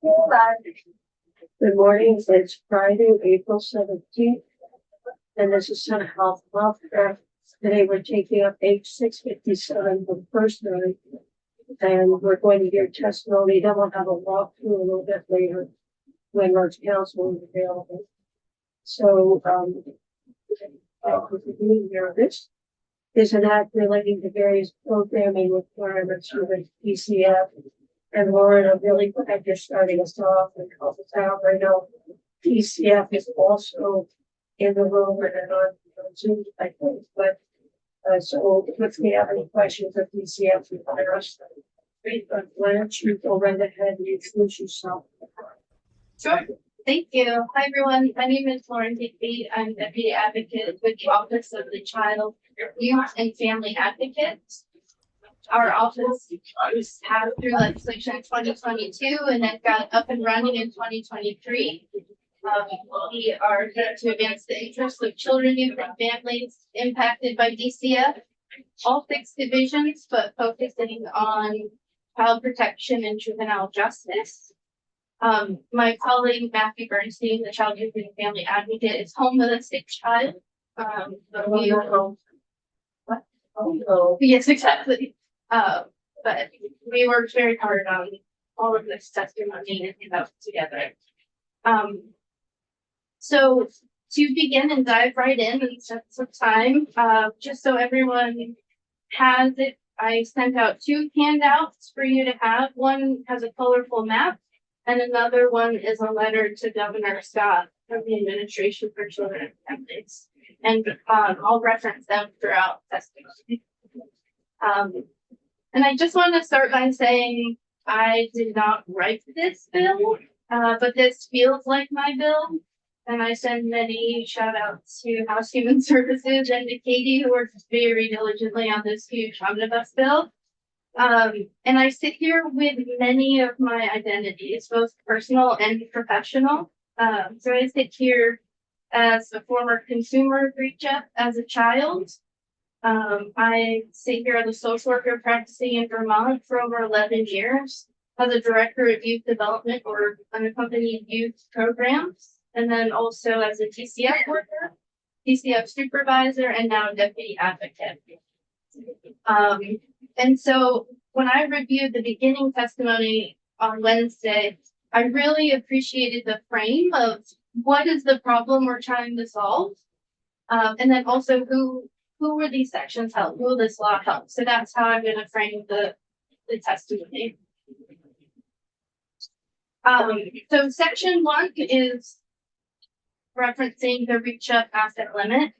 Good morning. It's Friday, April 17th, and this is Senate Health Welfare. Today we're taking up H657 for the first night, and we're going to hear testimony. Then we'll have a walkthrough a little bit later when our council is available. So, this is an act relating to various programming requirements for the PCF. And Lauren, I'm really glad you're starting us off and help us out. I know PCF is also in the room and on Zoom, I think, but so if we have any questions of PCF, we fire us. Why don't you go right ahead and introduce yourself? Sure. Thank you. Hi, everyone. My name is Lauren Digby. I'm Deputy Advocate with the Office of the Child, Youth, and Family Advocate. Our office was passed through legislation in 2022 and then got up and running in 2023. We are here to advance the interests of children, youth, and families impacted by DCF, all 6 divisions, but focusing on child protection and juvenile justice. My colleague Matthew Bernstein, the Child, Youth, and Family Advocate, is home with a sick child. Yes, exactly. But we worked very hard on all of this testimony and came out together. So to begin and dive right in and set some time, just so everyone has it, I sent out 2 handouts for you to have. One has a colorful map, and another one is a letter to Governor Scott from the Administration for Children and Families. And I'll reference them throughout testimony. And I just want to start by saying I did not write this bill, but this feels like my bill. And I send many shout outs to House Human Services and to Katie, who works very diligently on this huge omnibus bill. And I sit here with many of my identities, both personal and professional. So I sit here as a former consumer of Reach Up as a child. I sit here as a social worker practicing in Vermont for over 11 years, as a director of youth development or unaccompanied youth programs, and then also as a TCF worker, TCF supervisor, and now deputy advocate. And so when I reviewed the beginning testimony on Wednesday, I really appreciated the frame of what is the problem we're trying to solve, and then also who will these sections help? Who will this law help? So that's how I'm going to frame the testimony. So section 1 is referencing the Reach Up asset limit.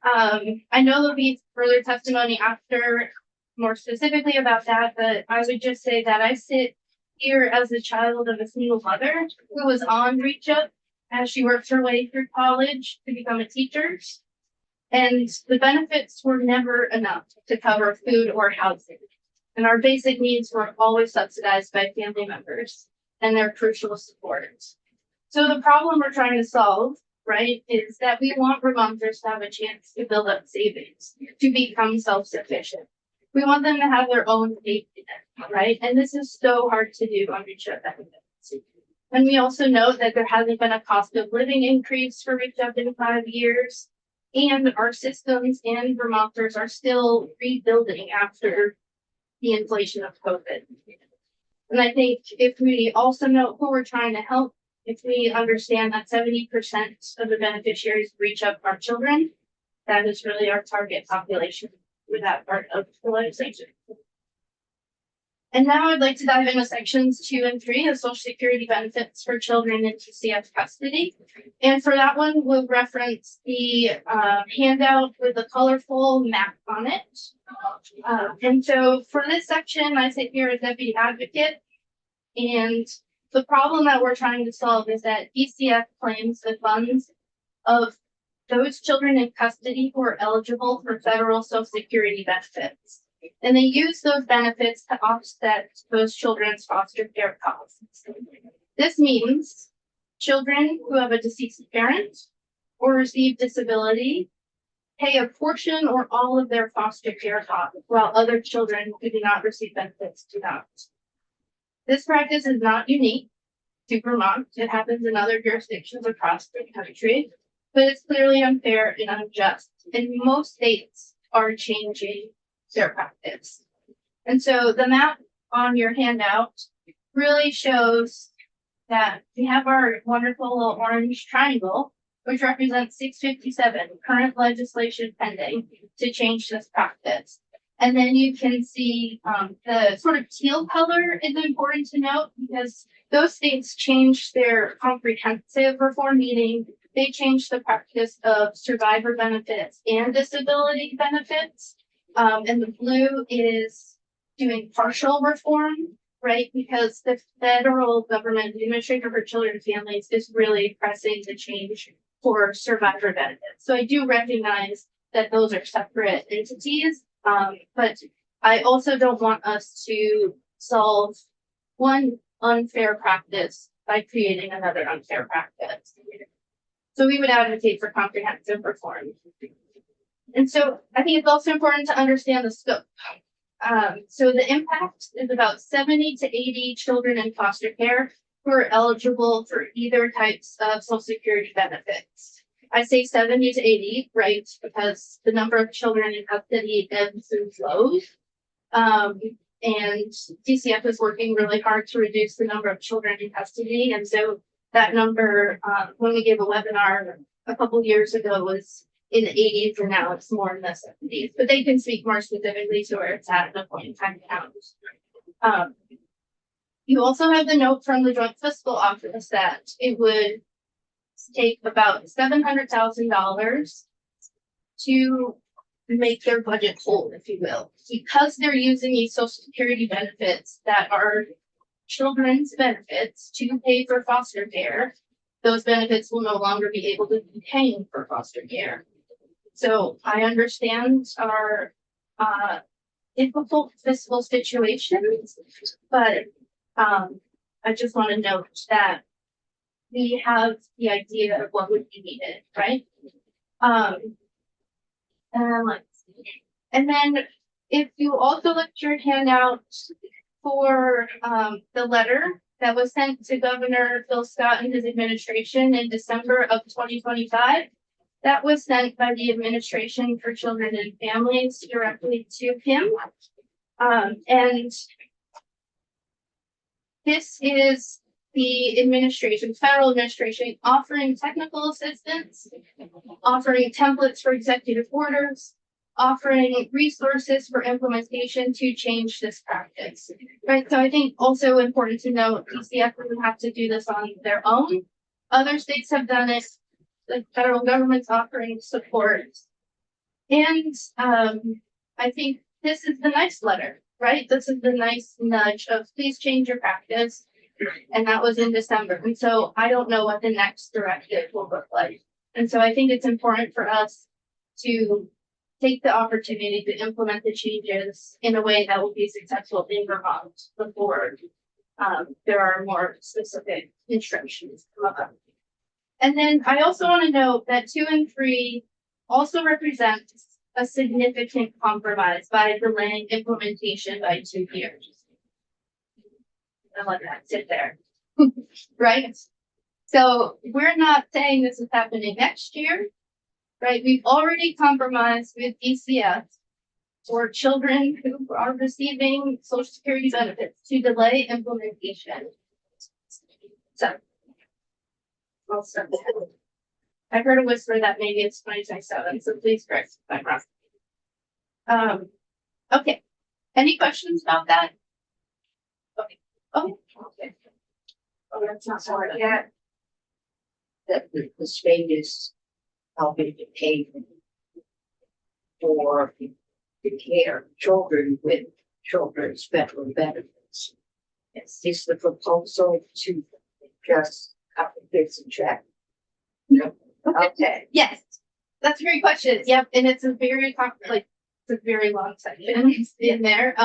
I know there'll be further testimony after more specifically about that, but I would just say that I sit here as a child of a single mother who was on Reach Up as she worked her way through college to become a teacher. And the benefits were never enough to cover food or housing. And our basic needs were always subsidized by family members and their crucial support. So the problem we're trying to solve, right, is that we want Vermonters to have a chance to build up savings, to become self-sufficient. We want them to have their own safety net, right? And this is so hard to do on Reach Up benefits. And we also note that there hasn't been a cost of living increase for Reach Up in 5 years. And our systems and Vermonters are still rebuilding after the inflation of COVID. And I think if we also know who we're trying to help, if we understand that 70% of the beneficiaries Reach Up are children, that is really our target population for that part of the legislation. And now I'd like to dive into sections 2 and 3 of Social Security benefits for children in TCF custody. And for that one, we'll reference the handout with the colorful map on it. And so for this section, I sit here as deputy advocate. And the problem that we're trying to solve is that DCF claims the funds of those children in custody who are eligible for federal Social Security benefits. And they use those benefits to offset those children's foster care costs. This means children who have a deceased parent or receive disability pay a portion or all of their foster care costs, while other children who do not receive benefits do not. This practice is not unique. to Vermont. It happens in other jurisdictions across the country, but it's clearly unfair and unjust. And most states are changing their practice. And so the map on your handout really shows that we have our wonderful little orange triangle, which represents 657 current legislation pending to change this practice. And then you can see the sort of teal color is important to note because those states changed their comprehensive reform, meaning they changed the practice of survivor benefits and disability benefits. And the blue is doing partial reform, right? Because the federal government, the Administrator for Children and Families, is really pressing the change for survivor benefits. So I do recognize that those are separate entities. But I also don't want us to solve one unfair practice by creating another unfair practice. So we would advocate for comprehensive reform. And so I think it's also important to understand the scope. So the impact is about 70 to 80 children in foster care who are eligible for either types of Social Security benefits. I say 70 to 80, right? Because the number of children in custody ebbs and flows. And DCF is working really hard to reduce the number of children in custody. And so that number, when we gave a webinar a couple years ago, was in the 80s, and now it's more in the 70s. But they can speak more specifically to where it's at a point in time now. You also have the note from the Joint Fiscal Office that it would take about $700,000 to make their budget whole, if you will, because they're using these Social Security benefits that are children's benefits to pay for foster care. Those benefits will no longer be able to be paying for foster care. So I understand our difficult fiscal situations, but I just want to note that we have the idea of what would be needed, right? And then if you also look at your handout for the letter that was sent to Governor Phil Scott and his administration in December of 2025, that was sent by the Administration for Children and Families directly to him. And this is the administration, federal administration, offering technical assistance, offering templates for executive orders, offering resources for implementation to change this practice, right? So I think also important to note, DCF doesn't have to do this on their own. Other states have done it. The federal government's offering support. And I think this is the nice letter, right? This is the nice nudge of please change your practice. And that was in December. And so I don't know what the next directive will look like. And so I think it's important for us to take the opportunity to implement the changes in a way that will be successful in Vermont before there are more specific instructions come up. And then I also want to note that 2 and 3 also represent a significant compromise by delaying implementation by 2 years. And let that sit there, right? So we're not saying this is happening next year, right? We've already compromised with DCF for children who are receiving Social Security benefits to delay implementation. So I'll start there. I heard a whisper that maybe it's 2027, so please correct if I'm wrong. Okay. Any questions about that? Okay. Okay. Oh, that's not hard yet. That the state is helping to pay for the care of children with children's federal benefits. Is this the proposal to just cut this and check? No. Okay. Yes, that's a great question. Yep, and it's a very it's a very long section in there.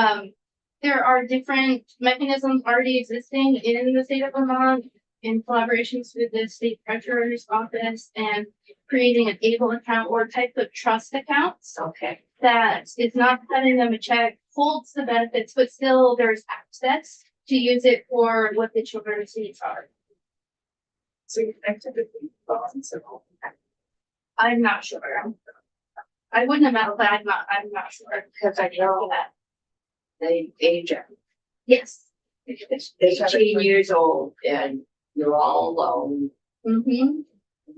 There are different mechanisms already existing in the state of Vermont in collaborations with the state treasurer's office and creating an ABLE account or type of trust accounts. Okay. That is not cutting them a check, holds the benefits, but still there's access to use it for what the children's needs are. So you connected with the bonds and all that. I'm not sure. I wouldn't have meant, but I'm not sure. Because I know that they age out. Yes. It's 18 years old and you're all alone. Mm-hmm.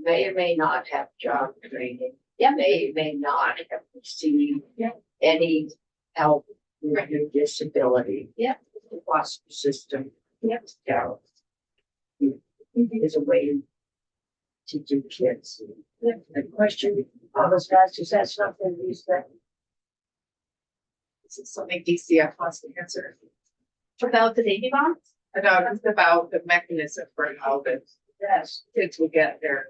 May or may not have job training. Yep. May or may not have received Yep. any help with your disability. Yep. The foster system. Yep. So Mm-hmm. is a way to do kids. The question I was asked, is that something these that This is something DCF wants to answer. About the baby bonds? About the mechanism for how the yes? kids will get their.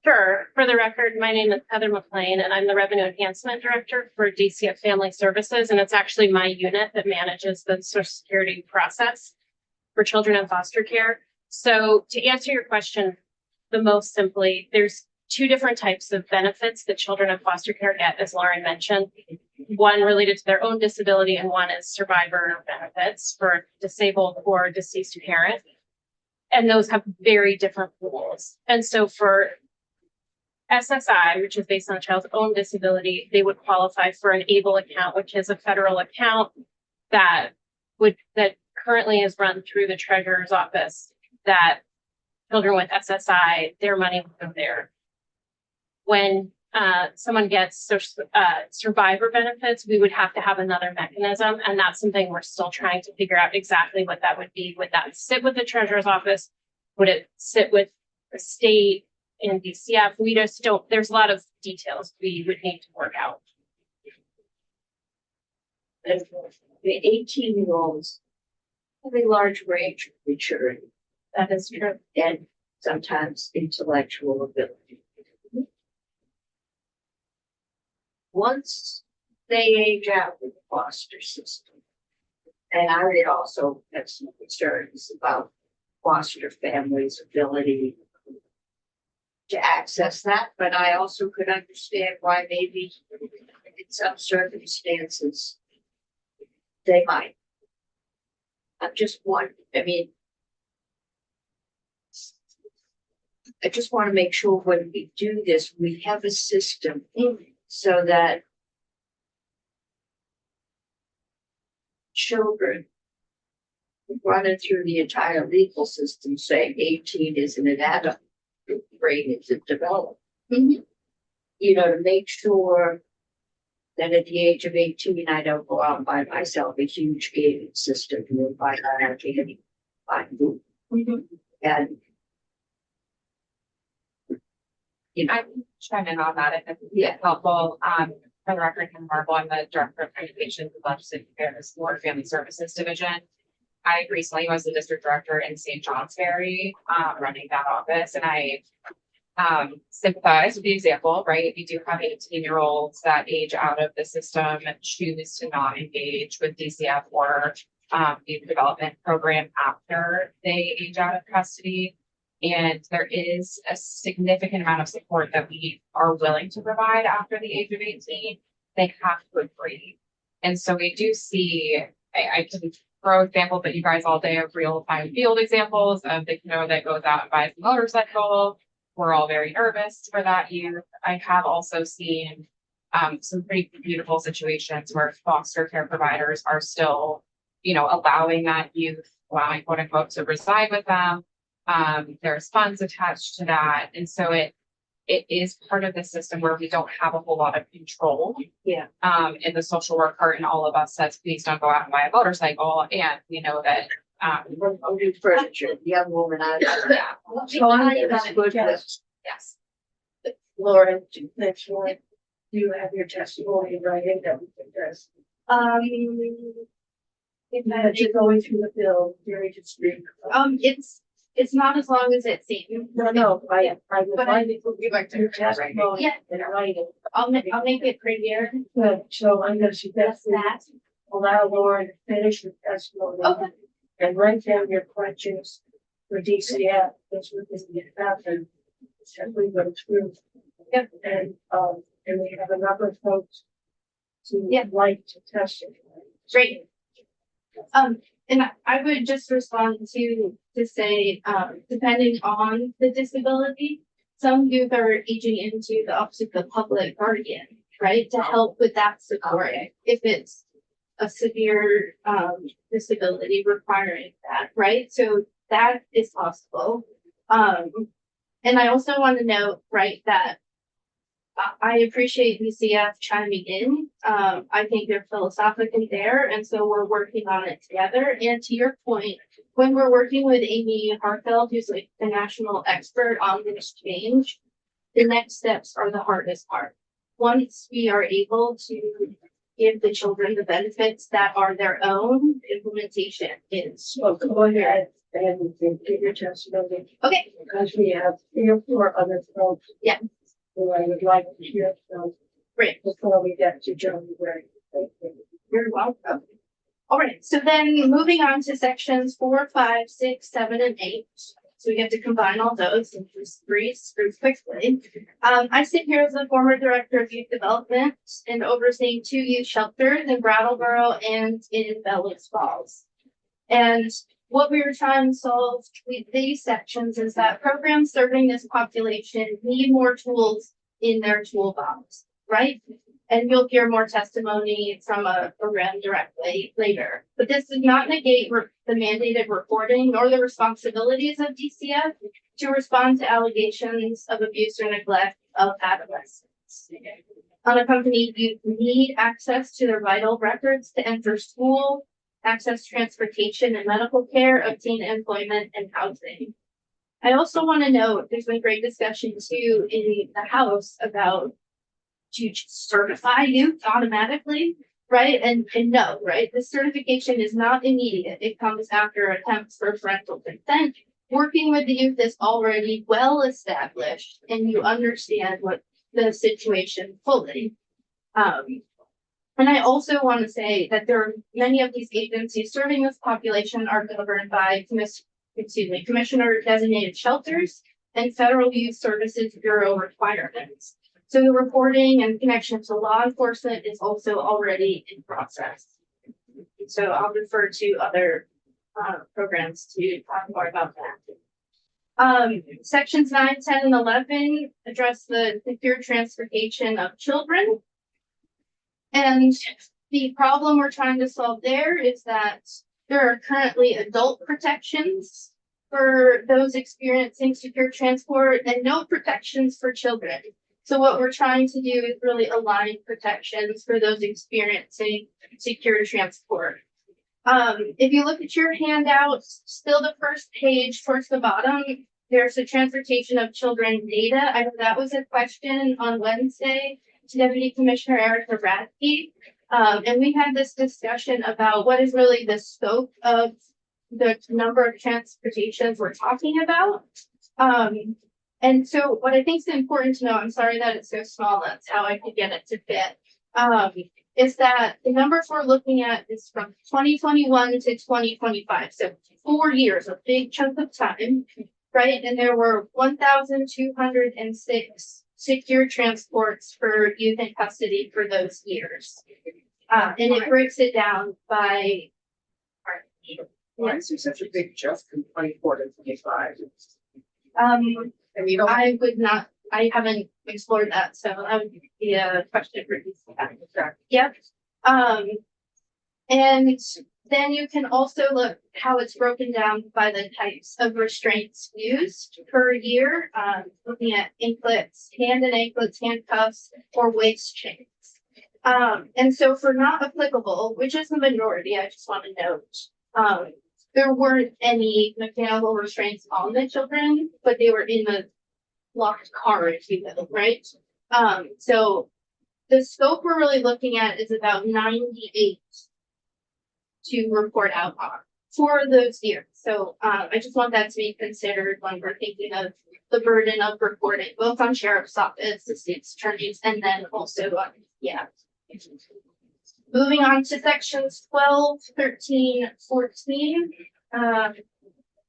Sure. For the record, my name is Heather McLean and I'm the Revenue Enhancement Director for DCF Family Services. And it's actually my unit that manages the Social Security process for children in foster care. So to answer your question, the most simply, there's two different types of benefits that children in foster care get, as Lauren mentioned. One related to their own disability and one is survivor benefits for disabled or deceased parent. And those have very different rules. And so for SSI, which is based on a child's own disability, they would qualify for an ABLE account, which is a federal account that currently is run through the treasurer's office, that children with SSI, their money will go there. When someone gets survivor benefits, we would have to have another mechanism, and that's something we're still trying to figure out exactly what that would be. Would that sit with the treasurer's office? Would it sit with the state in DCF? We just don't, there's a lot of details we would need to work out. And the 18-year-olds have a large range of maturity That is true. and sometimes intellectual ability. Once they age out with the foster system, and I would also have some concerns about foster families' ability to access that, but I also could understand why maybe in some circumstances they might. I'm just wondering, I mean, I just want to make sure when we do this, we have a system so that children running through the entire legal system saying 18 isn't an adult, the brain isn't developed. Mhm. You know, to make sure that at the age of 18, I don't go out and buy myself a huge gaming system and buy that candy, buy food. And you know, I can chime in on that if yeah, it's helpful. For the record, I'm Marble, I'm the Director of Communications and Legislative Affairs for Family Services Division. I recently was the District Director in St. Johnsbury, running that office, and I sympathize with the example, right? We do have 18-year-olds that age out of the system and choose to not engage with DCF or youth development program after they age out of custody. And there is a significant amount of support that we are willing to provide after the age of 18. They have to agree. And so we do see, I can throw examples that you guys all day of real-time field examples of the kiddo that goes out and buys a motorcycle. We're all very nervous for that youth. I have also seen some pretty beautiful situations where foster care providers are still, you know, allowing that youth, allowing quote unquote to reside with them. There's funds attached to that. And so it is part of the system where we don't have a whole lot of control. Yeah. In the social work part, and all of us says, please don't go out and buy a motorcycle. And we know that, I'll do furniture, young woman, yeah, So I'm that's gonna good. suggest, yes. Lauren, to next one, do you have your testimony in writing that we can address? That you're going through the bill, very to speak. It's not as long as it seems. No, I would But like it to We'd like to your hear it, right? testimony Yeah. in writing. I'll make it prettier. Good, so I'm gonna suggest that allow Lauren to finish her testimony. Okay. And write down your questions for DCF, that's what this is about, and as we go through. Yep. And we have a number of folks to Yep. like to testify. Great. And I would just respond to say, depending on the disability, some youth are aging into the office of the public guardian, right? To help with that support, if it's a severe, disability requiring that, right? So that is possible. And I also want to note, right, that I appreciate UCF chiming in. I think they're philosophically there, and so we're working on it together. And to your point, when we're working with Amy Hartfeld, who's like the national expert on this change, the next steps are the hardest part. Once we are able to give the children the benefits that are their own, implementation is. Well, go ahead and give your testimony, Okay, because we have 3 or 4 other folks. Yeah. Who I would like to hear from great. before we get to January. You're welcome. All right, so then moving on to sections 4, 5, 6, 7, and 8. So we get to combine all those and just breeze through quickly. I sit here as the former director of youth development and overseeing 2 youth shelters in Brattleboro and in Bellows Falls. And what we were trying to solve with these sections is that programs serving this population need more tools in their toolbox, right? And you'll hear more testimony from a program directly later. But this does not negate the mandated reporting or the responsibilities of DCF to respond to allegations of abuse or neglect of adolescents. Unaccompanied youth need access to their vital records to enter school, access transportation and medical care, obtain employment and housing. I also want to note there's been great discussion too in the House about to certify youth automatically, right? And no, right? The certification is not immediate. It comes after attempts for parental consent. Working with the youth is already well established and you understand what the situation fully. And I also want to say that there are many of these agencies serving this population are governed by Commissioner designated shelters and Federal Youth Services Bureau requirements. So the reporting and connection to law enforcement is also already in process. So I'll refer to other programs to talk more about that. Sections 9, 10, and 11 address the secure transportation of children. And the problem we're trying to solve there is that there are currently adult protections for those experiencing secure transport and no protections for children. So what we're trying to do is really align protections for those experiencing secure transport. If you look at your handouts, still the first page towards the bottom, there's a transportation of children data. I know that was a question on Wednesday to Deputy Commissioner Erica Radke. And we had this discussion about what is really the scope of the number of transportations we're talking about. And so what I think is important to know, I'm sorry that it's so small, that's how I could get it to fit, is that the numbers we're looking at is from 2021 to 2025. So 4 years, a big chunk of time, right? And there were 1,206 secure transports for youth in custody for those years. And it breaks it down by. Why is there such a big jump from 24 to 25? And you don't. I would not, I haven't explored that, so that would be a question for you. Yep. And then you can also look how it's broken down by the types of restraints used per year, looking at anklets, hand and anklets, handcuffs, or waist chains. And so for not applicable, which is the majority, I just want to note, there weren't any mechanical restraints on the children, but they were in the locked car, if you will, right? So the scope we're really looking at is about 98 to report out on for those years. So I just want that to be considered when we're thinking of the burden of reporting, both on sheriff's office, the state's attorneys, and then also on, Moving on to sections 12, 13, 14.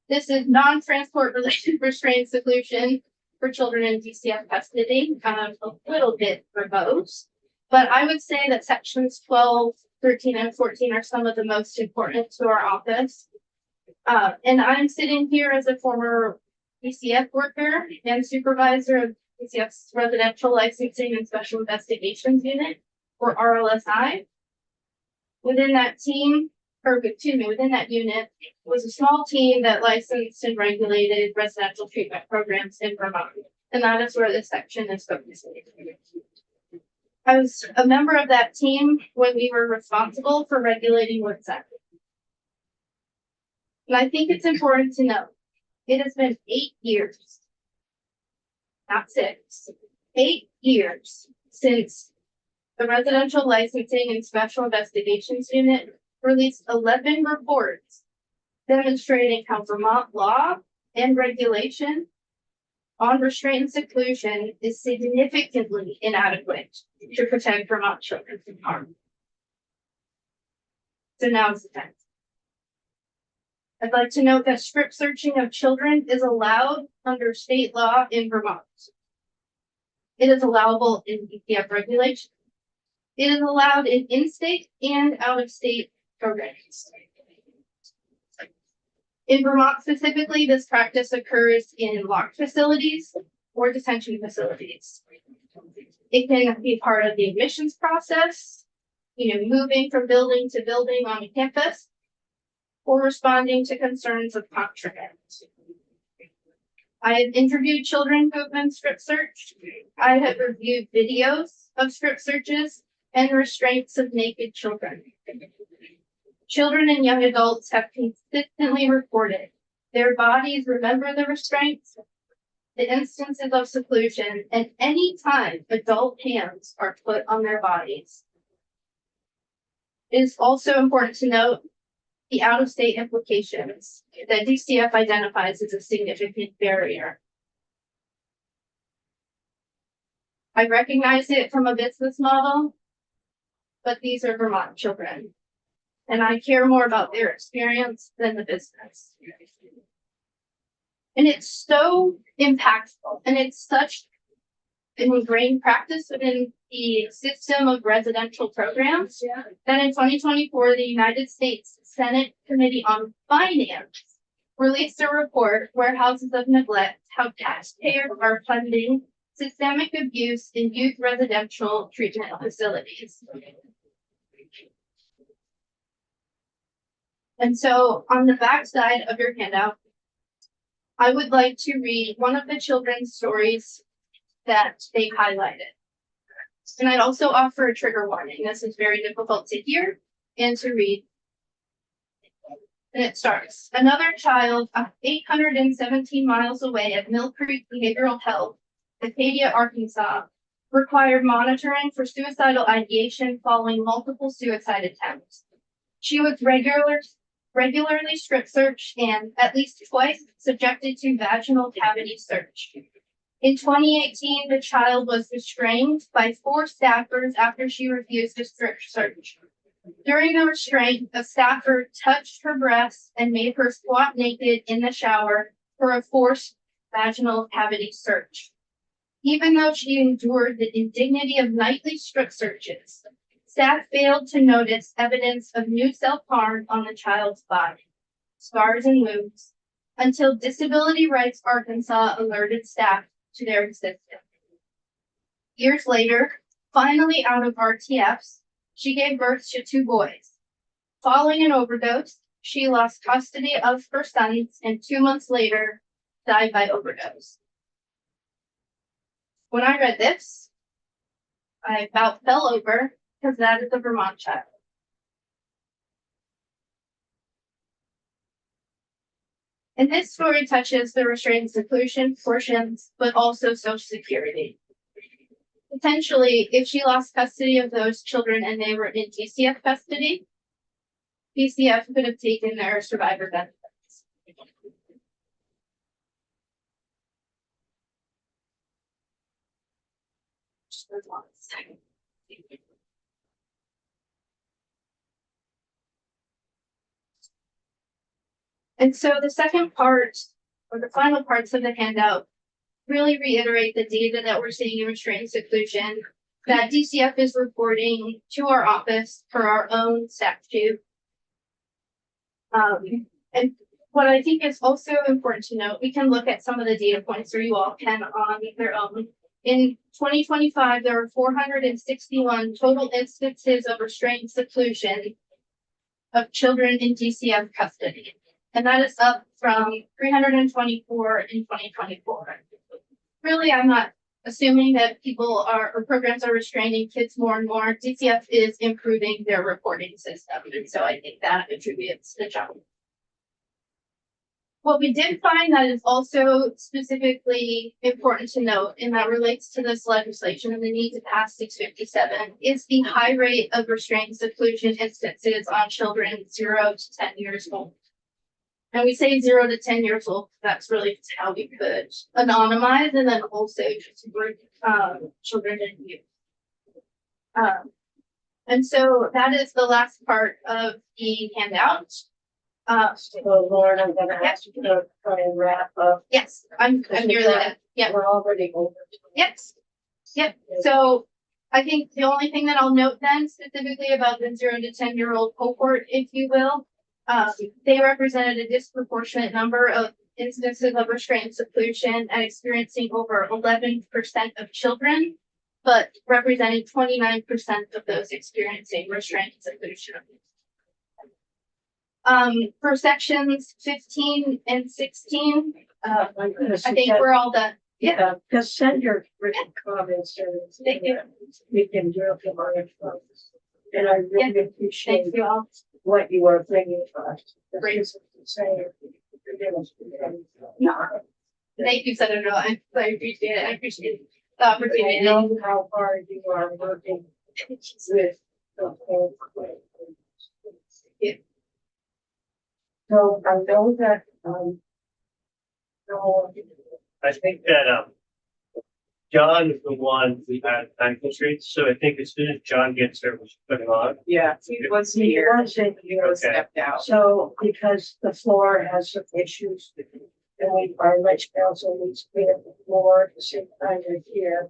This is non-transport related restraint solution for children in DCF custody, a little bit verbose, but I would say that sections 12, 13 and 14 are some of the most important to our office. And I'm sitting here as a former DCF worker and supervisor of DCF's Residential Licensing and Special Investigations Unit, or RLSI. Within that team, within that unit was a small team that licensed and regulated residential treatment programs in Vermont. And that is where this section is focusing. I was a member of that team when we were responsible for regulating Woodside. And I think it's important to note, it has been 8 years, not 6, 8 years since the Residential Licensing and Special Investigations Unit released 11 reports demonstrating how Vermont law and regulation on restraint and seclusion is significantly inadequate to protect Vermont children from harm. So now is the time. I'd like to note that strip searching of children is allowed under state law in Vermont. It is allowable in DCF regulation. It is allowed in in-state and out-of-state programs. In Vermont specifically, this practice occurs in locked facilities or detention facilities. It can be part of the admissions process, moving from building to building on a campus, or responding to concerns of contraband. I have interviewed children who have been strip searched. I have reviewed videos of strip searches and restraints of naked children. Children and young adults have consistently reported their bodies remember the restraints, the instances of seclusion, and any time adult hands are put on their bodies. It is also important to note the out-of-state implications that DCF identifies as a significant barrier. I recognize it from a business model, but these are Vermont children, and I care more about their experience than the business. And it's so impactful, and it's such an ingrained practice within the system of residential programs that in 2024, the United States Senate Committee on Finance released a report where Houses of Neglect, how taxpayers are funding systemic abuse in youth residential treatment facilities. And so on the back side of your handout, I would like to read one of the children's stories that they highlighted. And I'd also offer a trigger warning. This is very difficult to hear and to read. And it starts, another child 817 miles away at Mill Creek Behavioral Health, Acadia, Arkansas, required monitoring for suicidal ideation following multiple suicide attempts. She was regularly strip searched and at least twice subjected to vaginal cavity search. In 2018, the child was restrained by 4 staffers after she refused a strip search. During the restraint, a staffer touched her breasts and made her squat naked in the shower for a forced vaginal cavity search. Even though she endured the indignity of nightly strip searches, staff failed to notice evidence of new self-harm on the child's body, scars and wounds, until Disability Rights Arkansas alerted staff to their existence. Years later, finally out of RTFs, she gave birth to 2 boys. Following an overdose, she lost custody of her sons and 2 months later died by overdose. When I read this, I about fell over because that is a Vermont child. And this story touches the restraint and seclusion portions, but also Social Security. Potentially, if she lost custody of those children and they were in DCF custody, DCF could have taken their survivor benefits. Just for 1 second. And so the second part, or the final parts of the handout, really reiterate the data that we're seeing in restraint and seclusion that DCF is reporting to our office for our own statute. And what I think is also important to note, we can look at some of the data points, or you all can on their own. In 2025, there were 461 total instances of restraint and seclusion of children in DCF custody. And that is up from 324 in 2024. Really, I'm not assuming that people are, or programs are restraining kids more and more. DCF is improving their reporting system, and so I think that attributes the jump. What we did find that is also specifically important to note, and that relates to this legislation and the need to pass 657, is the high rate of restraint and seclusion instances on children 0 to 10 years old. And we say 0 to 10 years old, that's really just how we could anonymize and then also just group children and youth. And so that is the last part of the handout. So Lauren, I'm gonna ask you to try and wrap up. Yes, I'm nearly done. Yeah. We're already over. Yes. Yep. So I think the only thing that I'll note then specifically about the 0 to 10-year-old cohort, if you will, they represented a disproportionate number of instances of restraint and seclusion and experiencing over 11% of children, but representing 29% of those experiencing restraint and seclusion. For sections 15 and 16, I'm gonna I think we're all done. Yeah, just send your written comments or. Thank you. We can do it on our phones. And I really appreciate Thank you all. what you are bringing to us. Great. Saying. Thank you, Senator. I appreciate it. I appreciate the I opportunity. know how hard you are working with the whole. Yeah. So I know that, so I think that, John is the one who had time constraints, so I think as soon as John gets there, we should put him on. Yeah, he was he here, wasn't he here. was stepped out. So because the floor has some issues, and our ledge council needs to be at the floor at the same time they're here.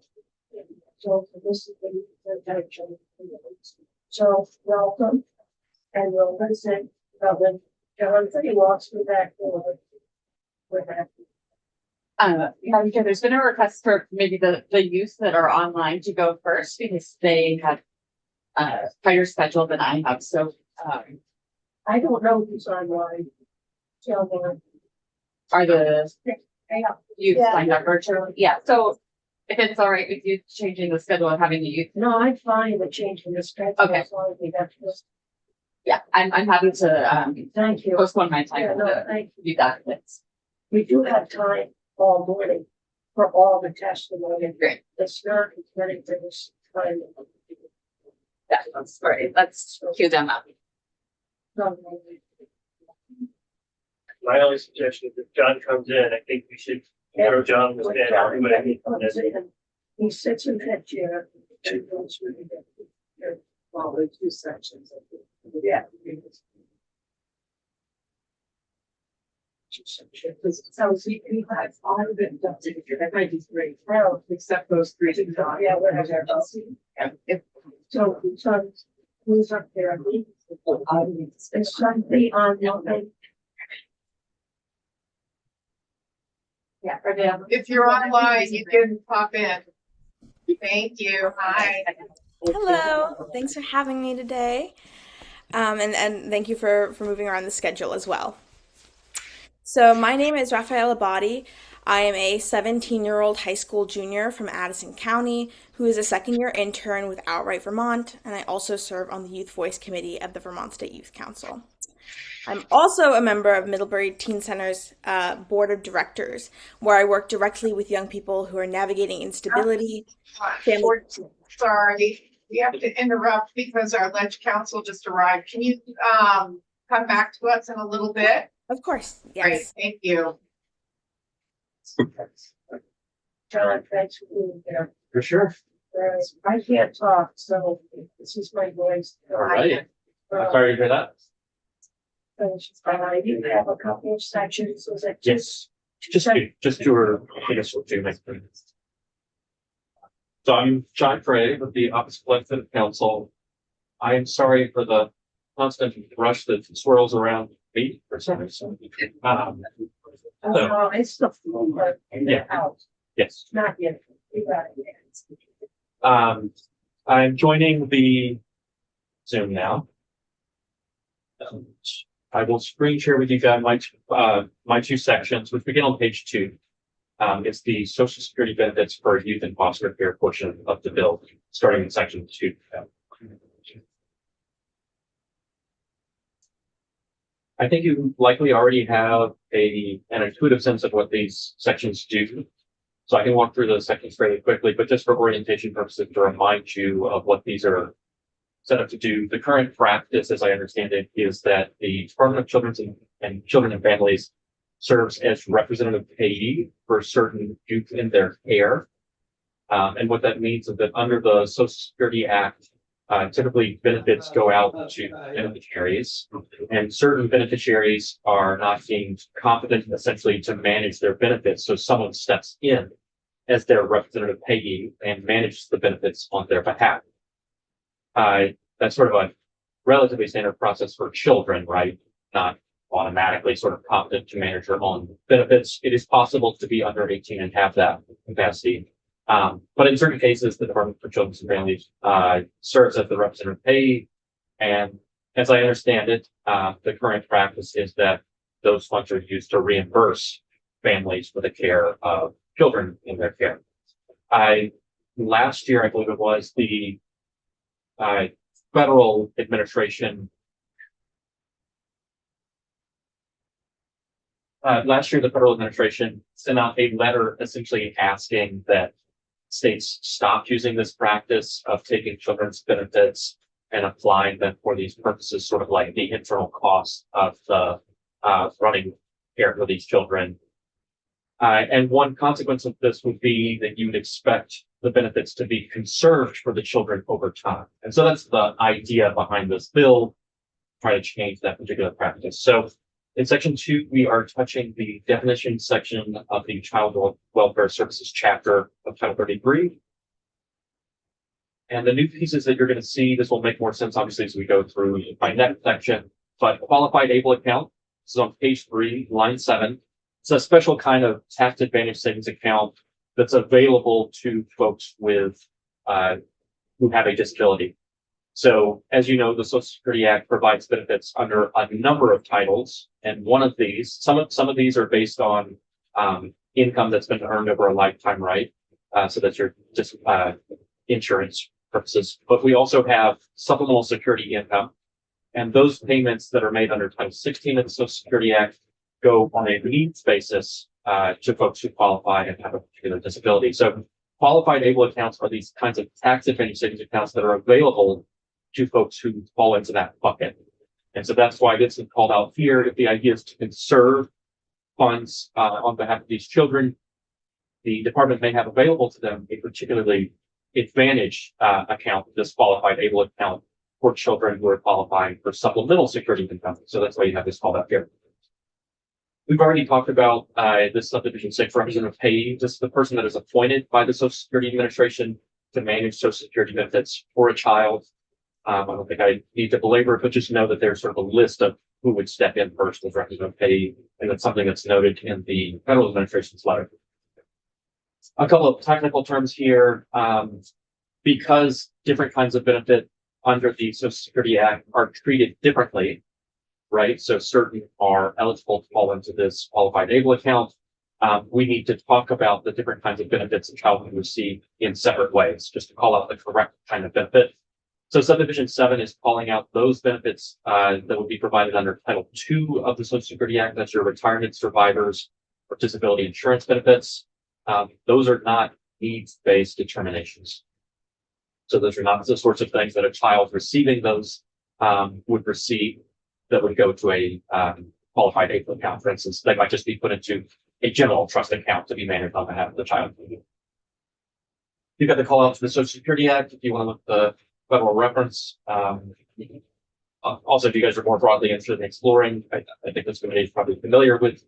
So this is the protection. So welcome, and we'll listen, but when John walks through that door, we're happy. Madam Chair, there's been a request for maybe the youth that are online to go first because they have tighter schedule than I have, so I don't know who's online. Tell me. are the youth Yeah. signed up virtually? Yeah, so if it's all right with you changing the schedule and having the youth, No, I'm fine with changing the schedule. Okay. As long as we have this. yeah, I'm happy to Thank you. postpone my Yeah, time no, to thank you. do that. That's We do have time all morning for all the testimony. great. It's not running for this time. That's great. Let's cue them up. My only suggestion is if John comes in, I think we should, narrow John was there, everybody. He sits in that chair. And goes through the. Well, the two sections. Yeah. So we have all of it done, that might be great, Well, except those three. yeah, whatever. So, who's up there? Is somebody on the? Yeah, for them. If you're online, you can pop in. Thank you, hi. Hello, thanks for having me today. And thank you for moving around the schedule as well. So my name is Rafaela Abadi. I am a 17-year-old high school junior from Addison County who is a second-year intern with Outright Vermont, and I also serve on the Youth Voice Committee of the Vermont State Youth Council. I'm also a member of Middlebury Teen Center's Board of Directors, where I work directly with young people who are navigating instability, family. Sorry, we have to interrupt because our ledge council just arrived. Can you come back to us in a little bit? Of course, Great, yes. thank you. John, thanks for being there. For sure. I can't talk, so this is my voice. All right. I'm sorry to hear that. I do have a couple of sections, so that Yes, just do her, I guess we'll do next. So I'm John Gray with the Office of Legislative Counsel. I am sorry for the constant rush that swirls around me for some reason. So, It's the floor in the Yeah. house, yes. not yet. We got it. I'm joining the Zoom now. I will screen share with you guys my two sections, which begin on page 2. It's the Social Security benefits for youth and foster care portion of the bill, starting in section 2. I think you likely already have an intuitive sense of what these sections do. So I can walk through those sections fairly quickly, but just for orientation purposes, to remind you of what these are set up to do. The current practice, as I understand it, is that the Department of Children and Families serves as representative payee for certain youth in their care. And what that means is that under the Social Security Act, typically benefits go out to beneficiaries, and certain beneficiaries are not deemed competent essentially to manage their benefits. So someone steps in as their representative payee and manages the benefits on their behalf. That's sort of a relatively standard process for children, right? Not automatically sort of competent to manage their own benefits. It is possible to be under 18 and have that capacity. But in certain cases, the Department for Children and Families serves as the representative payee. And as I understand it, the current practice is that those funds are used to reimburse families for the care of children in their care. Last year, I believe it was, the federal administration sent out a letter essentially asking that states stop using this practice of taking children's benefits and applying them for these purposes, sort of like the internal cost of the running care for these children. And one consequence of this would be that you would expect the benefits to be conserved for the children over time. And so that's the idea behind this bill, try to change that particular practice. So in section 2, we are touching the definition section of the Child Welfare Services chapter of Title 33. And the new pieces that you're going to see, this will make more sense, obviously, as we go through my next section, but qualified able account. This is on page 3, line 7. It's a special kind of tax advantage savings account that's available to folks with who have a disability. So, as you know, the Social Security Act provides benefits under a number of titles, and one of these, some of these are based on income that's been earned over a lifetime, right? So that's your just insurance purposes. But we also have supplemental security income, and those payments that are made under Title 16 of the Social Security Act go on a needs basis to folks who qualify and have a particular disability. So qualified able accounts are these kinds of tax advantage savings accounts that are available to folks who fall into that bucket. And so that's why this is called out here. If the idea is to conserve funds on behalf of these children, the department may have available to them a particularly advantage account, this qualified able account for children who are qualifying for supplemental security income. So that's why you have this called out here. We've already talked about this subdivision 6 representative payee. This is the person that is appointed by the Social Security Administration to manage Social Security benefits for a child. I don't think I need to belabor it, but just know that there's sort of a list of who would step in first as representative payee, and that's something that's noted in the federal administration's letter. A couple of technical terms here. Because different kinds of benefit under the Social Security Act are treated differently, right? So certain are eligible to fall into this qualified able account. We need to talk about the different kinds of benefits a child can receive in separate ways, just to call out the correct kind of benefit. So subdivision 7 is calling out those benefits that would be provided under Title 2 of the Social Security Act. That's your retirement, survivors, or disability insurance benefits. Those are not needs-based determinations. So those are not the sorts of things that a child receiving those would receive that would go to a qualified able account. For instance, they might just be put into a general trust account to be managed on behalf of the child. You've got the call out to the Social Security Act if you want to look at the federal reference. Also, if you guys are more broadly interested in exploring, I think this committee is probably familiar with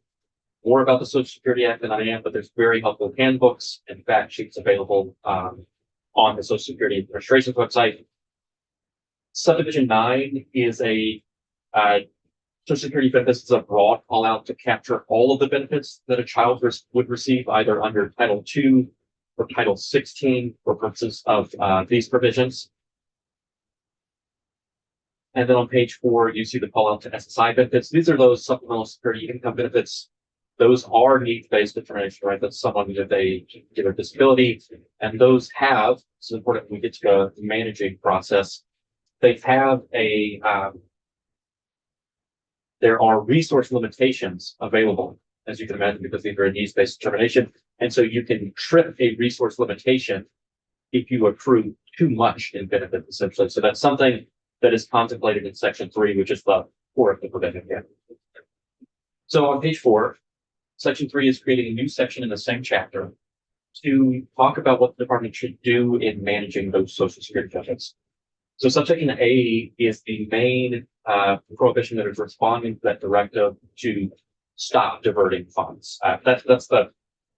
more about the Social Security Act than I am, but there's very helpful handbooks and fact sheets available on the Social Security Administration's website. Subdivision 9 is a Social Security benefits is a broad call out to capture all of the benefits that a child would receive either under Title II or Title 16 for purposes of these provisions. And then on page 4, you see the call out to SSI benefits. These are those supplemental security income benefits. Those are needs-based determination, right? That's someone with a particular disability. And those have, it's important when we get to the managing process, they have there are resource limitations available, as you can imagine, because these are a needs-based determination. And so you can trip a resource limitation if you accrue too much in benefits, essentially. So that's something that is contemplated in section 3, which is the core of the provision here. So on page 4, section 3 is creating a new section in the same chapter to talk about what the department should do in managing those Social Security benefits. So subsection A is the main prohibition that is responding to that directive to stop diverting funds. That's the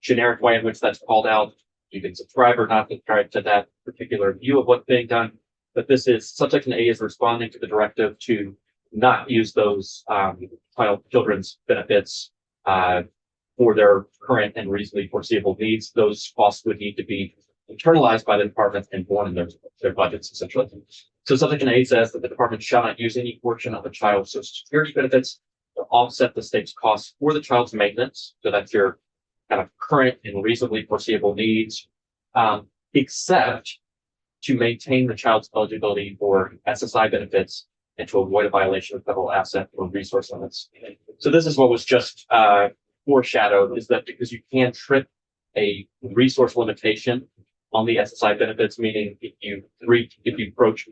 generic way in which that's called out. You can subscribe or not subscribe to that particular view of what's being done. But this is subsection A is responding to the directive to not use those children's benefits for their current and reasonably foreseeable needs. Those costs would need to be internalized by the department and borne in their budgets, essentially. So subsection A says that the department shall not use any portion of the child's Social Security benefits to offset the state's costs for the child's maintenance. So that's your kind of current and reasonably foreseeable needs, except to maintain the child's eligibility for SSI benefits and to avoid a violation of federal asset or resource limits. So this is what was just foreshadowed, is that because you can trip a resource limitation on the SSI benefits, meaning if you approach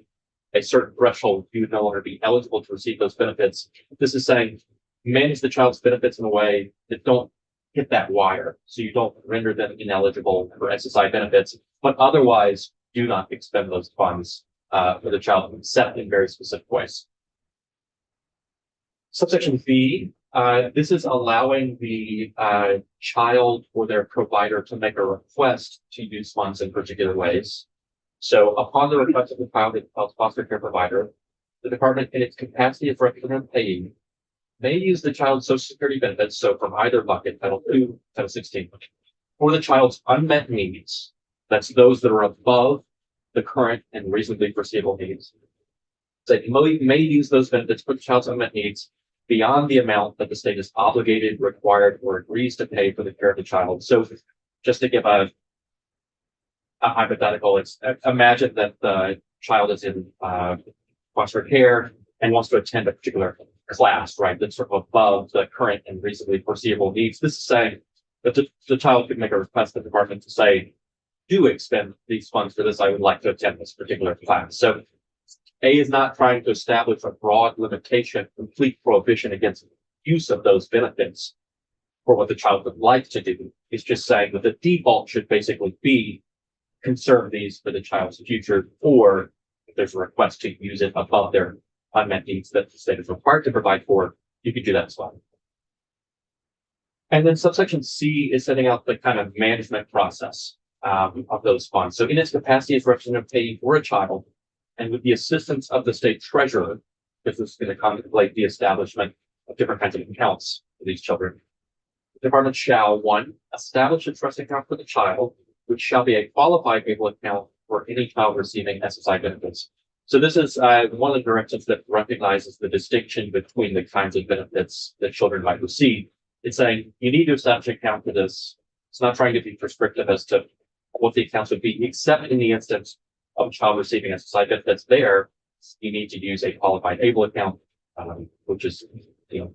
a certain threshold, you would no longer be eligible to receive those benefits. This is saying manage the child's benefits in a way that don't hit that wire, so you don't render them ineligible for SSI benefits, but otherwise do not expend those funds for the child, except in very specific ways. Subsection B, this is allowing the child or their provider to make a request to use funds in particular ways. So upon the request of the child's foster care provider, the department, in its capacity as representative payee, may use the child's Social Security benefits, so from either bucket, Title II, Title 16, for the child's unmet needs. That's those that are above the current and reasonably foreseeable needs. So it may use those benefits for the child's unmet needs beyond the amount that the state is obligated, required, or agrees to pay for the care of the child. So just to give a hypothetical, it's imagine that the child is in foster care and wants to attend a particular class, right? That's sort of above the current and reasonably foreseeable needs. This is saying that the child could make a request to the department to say, do expend these funds for this. I would like to attend this particular class. So A is not trying to establish a broad limitation, complete prohibition against use of those benefits for what the child would like to do. It's just saying that the default should basically be conserve these for the child's future, or if there's a request to use it above their unmet needs that the state is required to provide for, you could do that as well. And then subsection C is setting out the kind of management process of those funds. So in its capacity as representative payee for a child, and with the assistance of the state treasurer, because this is going to contemplate the establishment of different kinds of accounts for these children, the department shall, 1, establish a trust account for the child, which shall be a qualified able account for any child receiving SSI benefits. So this is one of the directives that recognizes the distinction between the kinds of benefits that children might receive. It's saying you need to establish an account for this. It's not trying to be prescriptive as to what the accounts would be, except in the instance of a child receiving SSI benefits. There, you need to use a qualified able account, which is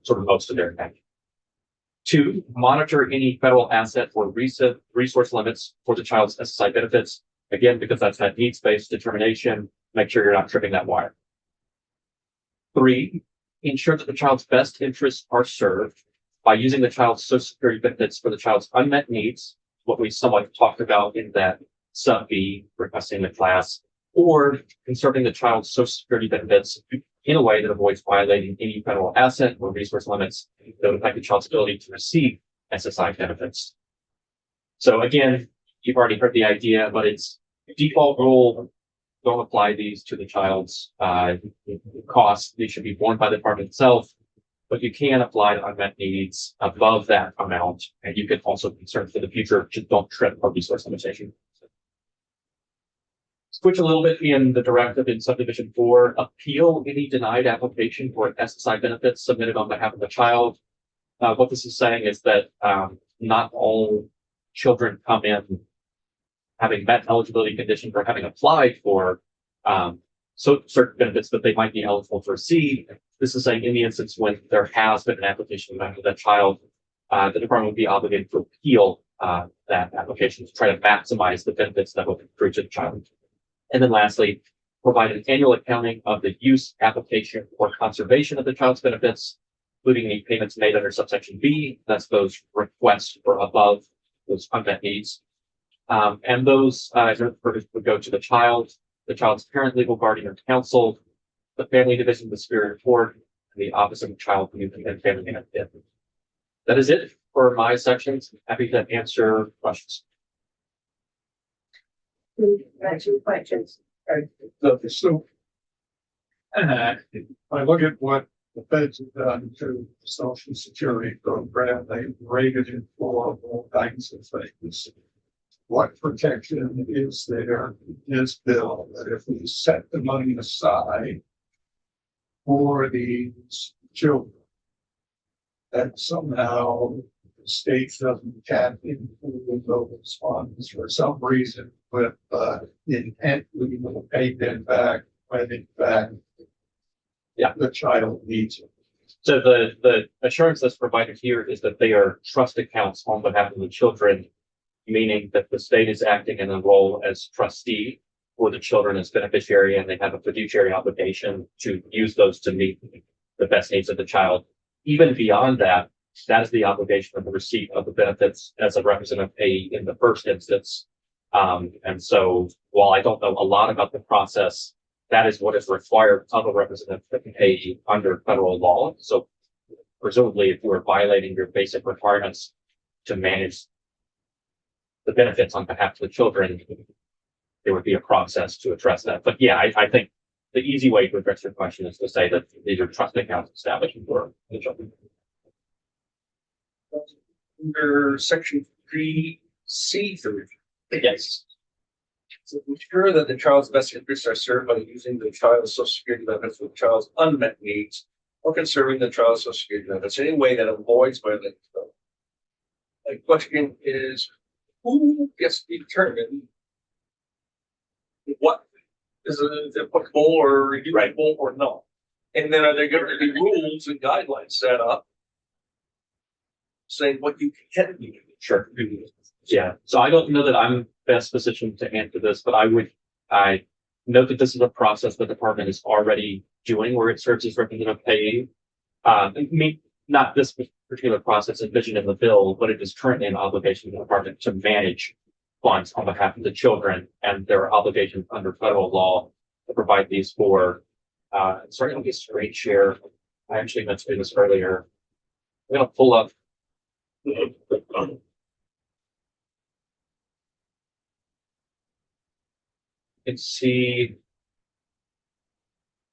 sort of most of their account. 2, monitor any federal asset or resource limits for the child's SSI benefits. Again, because that's that needs-based determination, make sure you're not tripping that wire. 3, ensure that the child's best interests are served by using the child's Social Security benefits for the child's unmet needs, what we somewhat talked about in that sub B, requesting the class, or conserving the child's Social Security benefits in a way that avoids violating any federal asset or resource limits that would affect the child's ability to receive SSI benefits. So again, you've already heard the idea, but it's default rule, don't apply these to the child's costs. They should be borne by the department itself, but you can apply to unmet needs above that amount, and you can also concern for the future, just don't trip a resource limitation. Switch a little bit in the directive in subdivision 4, appeal any denied application for SSI benefits submitted on behalf of the child. What this is saying is that not all children come in having met eligibility conditions or having applied for so certain benefits that they might be eligible to receive. This is saying in the instance when there has been an application made for that child, the department would be obligated to appeal that application to try to maximize the benefits that will accrue to the child. And then lastly, provide an annual accounting of the use, application, or conservation of the child's benefits, including any payments made under subsection B. That's those requests for above those unmet needs. And those would go to the child's parent, legal guardian, or counsel, the family division, the Superior Court, and the Office of Child, Youth, and Family Benefit. That is it for my sections. Happy to answer questions. Two questions. So, I look at what the feds have done to the Social Security program. They've rated it for all kinds of things. What protection is there in this bill that if we set the money aside for these children, that somehow the state doesn't tap into those funds for some reason, but intent we will pay them back when in fact the child needs it. So the assurance that's provided here is that they are trust accounts on behalf of the children, meaning that the state is acting in a role as trustee for the children as beneficiary, and they have a fiduciary obligation to use those to meet the best needs of the child. Even beyond that, that is the obligation of the receipt of the benefits as a representative payee in the first instance. And so while I don't know a lot about the process, that is what is required of a representative payee under federal law. So presumably if you are violating your basic requirements to manage the benefits on behalf of the children, there would be a process to address that. But yeah, I think the easy way to address your question is to say that these are trust accounts established for the children. Under section 3C3. Yes. To ensure that the child's best interests are served by using the child's social security benefits for the child's unmet needs or conserving the child's social security benefits in any way that avoids violating the bill. My question is, who gets to determine what is applicable or useful or not? And then are there going to be rules and guidelines set up saying what you can do? Sure. Yeah. So I don't know that I'm best positioned to answer this, but I note that this is a process the department is already doing where it serves as representative payee. Not this particular process envisioned in the bill, but it is currently an obligation of the department to manage funds on behalf of the children, and there are obligations under federal law to provide these for. Sorry, let me screen share. I actually meant to do this earlier. I'm going to pull up. You can see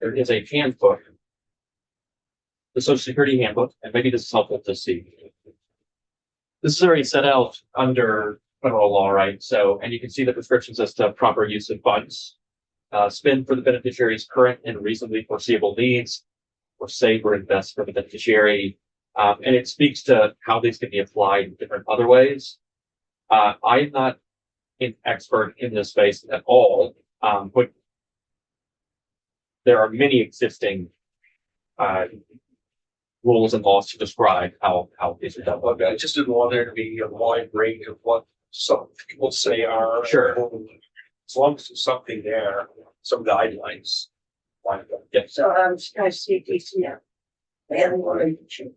there is a handbook, the Social Security handbook, and maybe this is helpful to see. This is already set out under federal law, right? So, and you can see the prescriptions as to proper use of funds, spend for the beneficiary's current and reasonably foreseeable needs, or save or invest for the beneficiary. And it speaks to how these can be applied in different other ways. I'm not an expert in this space at all, but there are many existing rules and laws to describe how these are done. Okay, I just didn't want there to be a wide range of what some people say are. Sure. As long as there's something there, some guidelines. Why not? Yes. So I see DCF. And what are you choosing?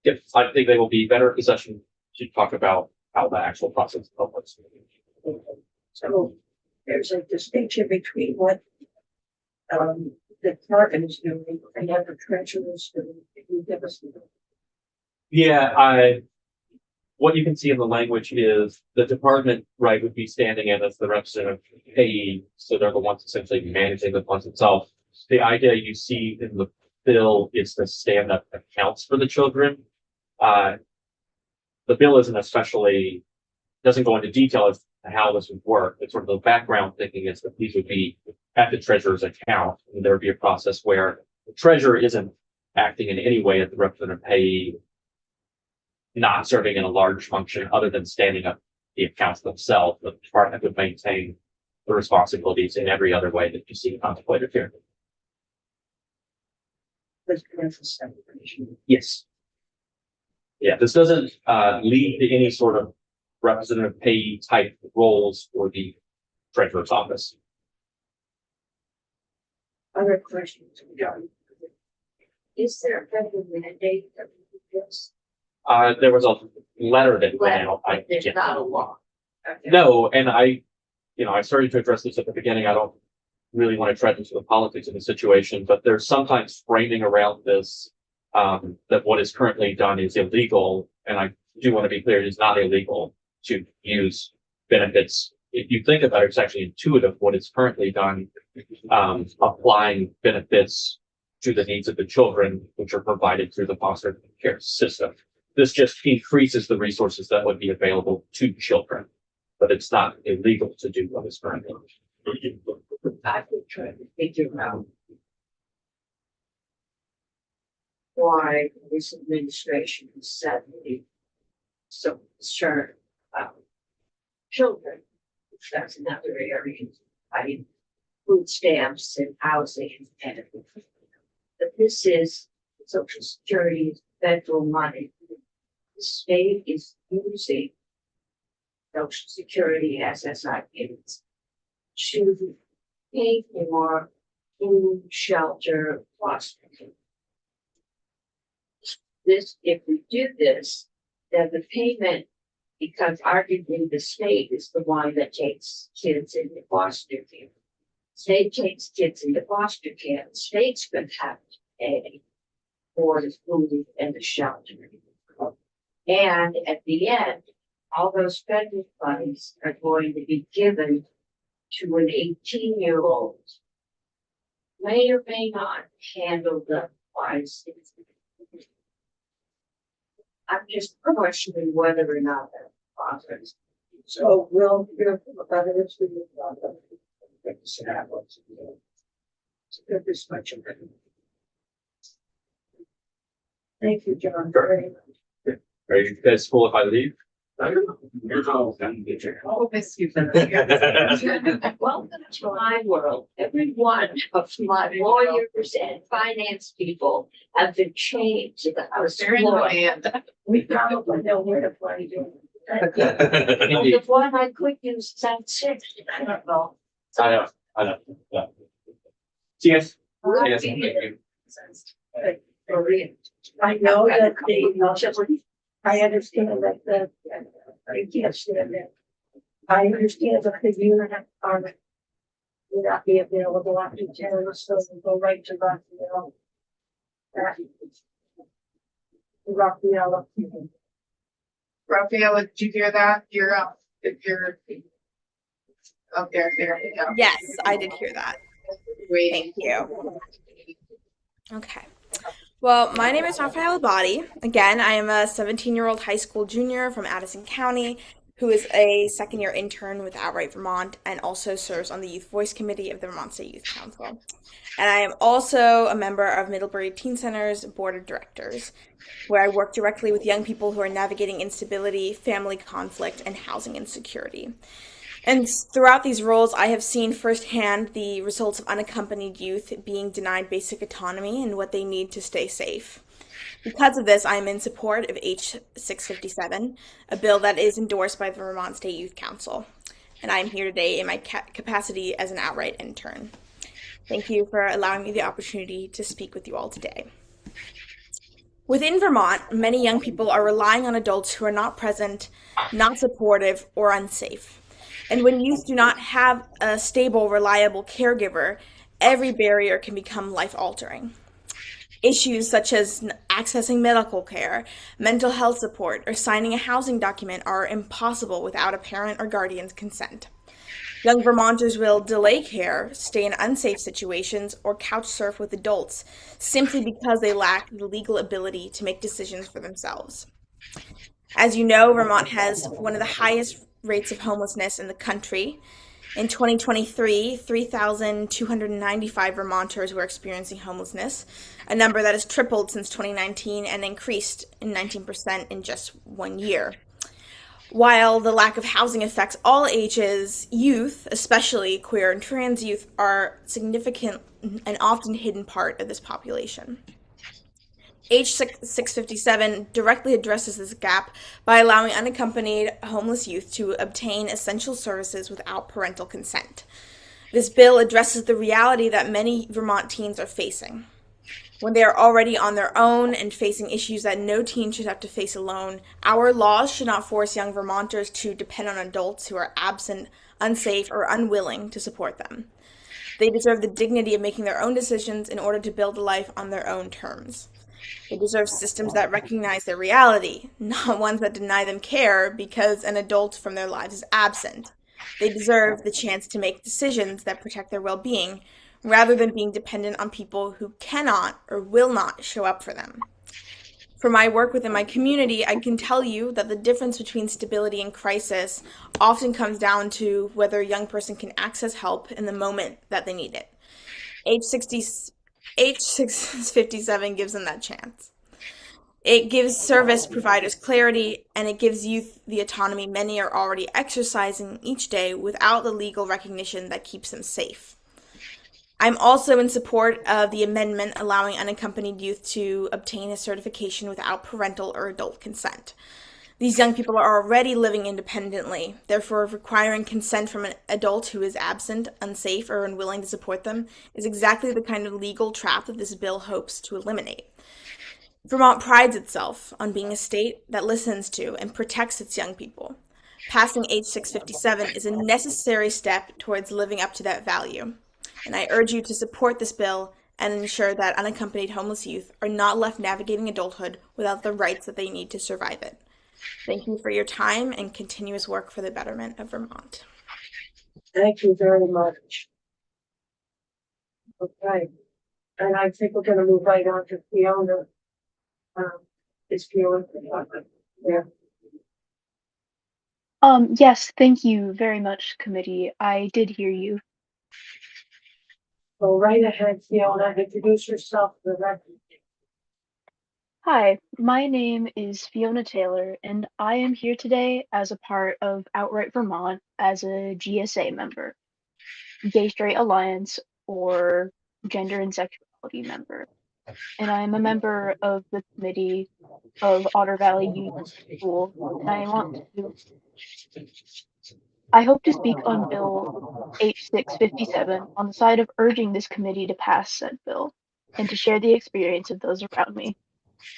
Yes, I think they will be better in possession to talk about how the actual process works. So there's a distinction between what the department is doing and what the treasurer is doing. Can you give us? Yeah, what you can see in the language is the department, right, would be standing in as the representative payee, so they're the ones essentially managing the funds itself. The idea you see in the bill is to stand up accounts for the children. The bill doesn't go into detail as to how this would work. It's sort of the background thinking is that these would be at the treasurer's account, and there would be a process where the treasurer isn't acting in any way as the representative payee, not serving in a large function other than standing up the accounts themselves. The department would maintain the responsibilities in every other way that you see contemplated here. Yes. Yeah, this doesn't lead to any sort of representative payee type roles for the treasurer's office. Other questions, John? Is there a federal mandate that we do this? There was a letter that went out. But there's not a law. Okay. No, and I started to address this at the beginning. I don't really want to tread into the politics of the situation, but there's sometimes framing around this that what is currently done is illegal. And I do want to be clear, it is not illegal to use benefits. If you think about it, it's actually intuitive what is currently done, applying benefits to the needs of the children, which are provided through the foster care system. This just increases the resources that would be available to children, but it's not illegal to do what is currently. I've been trying to figure out why this administration is suddenly so concerned about children. That's another area. I mean, food stamps and housing and but this is Social Security, federal money. The state is using Social Security SSI payments to pay for food, shelter, foster care. This, if we do this, then the payment, because arguably the state is the one that takes kids into foster care. State takes kids into foster care, the state's gonna have to pay for the food and the shelter. And at the end, all those federal funds are going to be given to an 18-year-old. May or may not handle the wise. I'm just questioning whether or not that process. So we'll hear from about it. This much of it. Thank you, John. Very much. Are you guys cool if I leave? Oh, miss you. Welcome to my world. Every one of my lawyers and finance people have been chained to the house Very floor. bland. We probably know where to play. The one I could use sound six. I don't know. I know. Yeah. See you guys. Yes, thank you. I know that I understand that I can't stand that. I understand that the unit will not be available after 10, so we'll go right to Raphael. Rafaela, did you hear that? You're up. If you're up there we go. Yes, I did hear that. Wait. Thank you. Okay. Well, my name is Rafaela Body. Again, I am a 17-year-old high school junior from Addison County who is a second-year intern with Outright Vermont and also serves on the Youth Voice Committee of the Vermont State Youth Council. And I am also a member of Middlebury Teen Center's Board of Directors, where I work directly with young people who are navigating instability, family conflict, and housing insecurity. And throughout these roles, I have seen firsthand the results of unaccompanied youth being denied basic autonomy and what they need to stay safe. Because of this, I am in support of H657, a bill that is endorsed by the Vermont State Youth Council. And I am here today in my capacity as an Outright intern. Thank you for allowing me the opportunity to speak with you all today. Within Vermont, many young people are relying on adults who are not present, not supportive, or unsafe. And when youth do not have a stable, reliable caregiver, every barrier can become life-altering. Issues such as accessing medical care, mental health support, or signing a housing document are impossible without a parent or guardian's consent. Young Vermonters will delay care, stay in unsafe situations, or couch surf with adults simply because they lack the legal ability to make decisions for themselves. As you know, Vermont has one of the highest rates of homelessness in the country. In 2023, 3,295 Vermonters were experiencing homelessness, a number that has tripled since 2019 and increased in 19% in just 1 year. While the lack of housing affects all ages, youth, especially queer and trans youth, are significant and often hidden part of this population. H657 directly addresses this gap by allowing unaccompanied homeless youth to obtain essential services without parental consent. This bill addresses the reality that many Vermont teens are facing. When they are already on their own and facing issues that no teen should have to face alone, our laws should not force young Vermonters to depend on adults who are absent, unsafe, or unwilling to support them. They deserve the dignity of making their own decisions in order to build a life on their own terms. They deserve systems that recognize their reality, not ones that deny them care because an adult from their lives is absent. They deserve the chance to make decisions that protect their well-being, rather than being dependent on people who cannot or will not show up for them. For my work within my community, I can tell you that the difference between stability and crisis often comes down to whether a young person can access help in the moment that they need it. H657 gives them that chance. It gives service providers clarity, and it gives youth the autonomy many are already exercising each day without the legal recognition that keeps them safe. I'm also in support of the amendment allowing unaccompanied youth to obtain a certification without parental or adult consent. These young people are already living independently, therefore requiring consent from an adult who is absent, unsafe, or unwilling to support them is exactly the kind of legal trap that this bill hopes to eliminate. Vermont prides itself on being a state that listens to and protects its young people. Passing H657 is a necessary step towards living up to that value. And I urge you to support this bill and ensure that unaccompanied homeless youth are not left navigating adulthood without the rights that they need to survive it. Thank you for your time and continuous work for the betterment of Vermont. Thank you very much. Okay, and I think we're gonna move right on to Fiona. Is Fiona? Yeah. Yes, thank you very much, committee. I did hear you. Go right ahead, Fiona, introduce yourself to the record. Hi, my name is Fiona Taylor, and I am here today as a part of Outright Vermont as a GSA member, Gay Straight Alliance, or Gender and Sexuality member. And I am a member of the committee of Otter Valley Youth School, and I hope to speak on Bill H657 on the side of urging this committee to pass said bill and to share the experience of those around me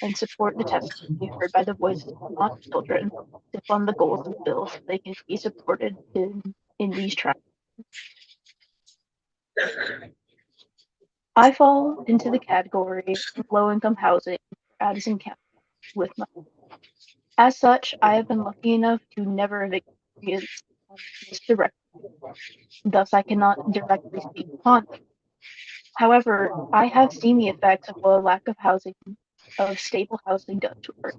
and support the testimony heard by the voices of Vermont children to fund the goals of the bill so they can be supported in these trials. I fall into the category of low-income housing in Addison County with my. As such, I have been lucky enough to never have experienced this directly. Thus, I cannot directly speak upon it. However, I have seen the effects of what a lack of housing, of stable housing does to her.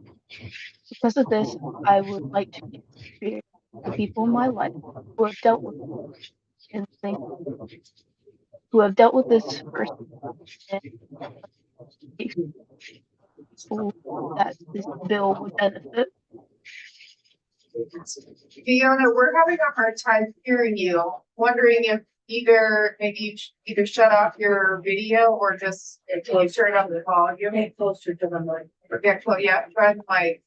Because of this, I would like to experience the people in my life who have dealt with this first, that this bill would benefit. Fiona, we're having a hard time hearing you. Wondering if either shut off your video or just can you turn up the volume? Get closer to the mic. Yeah, try the mic.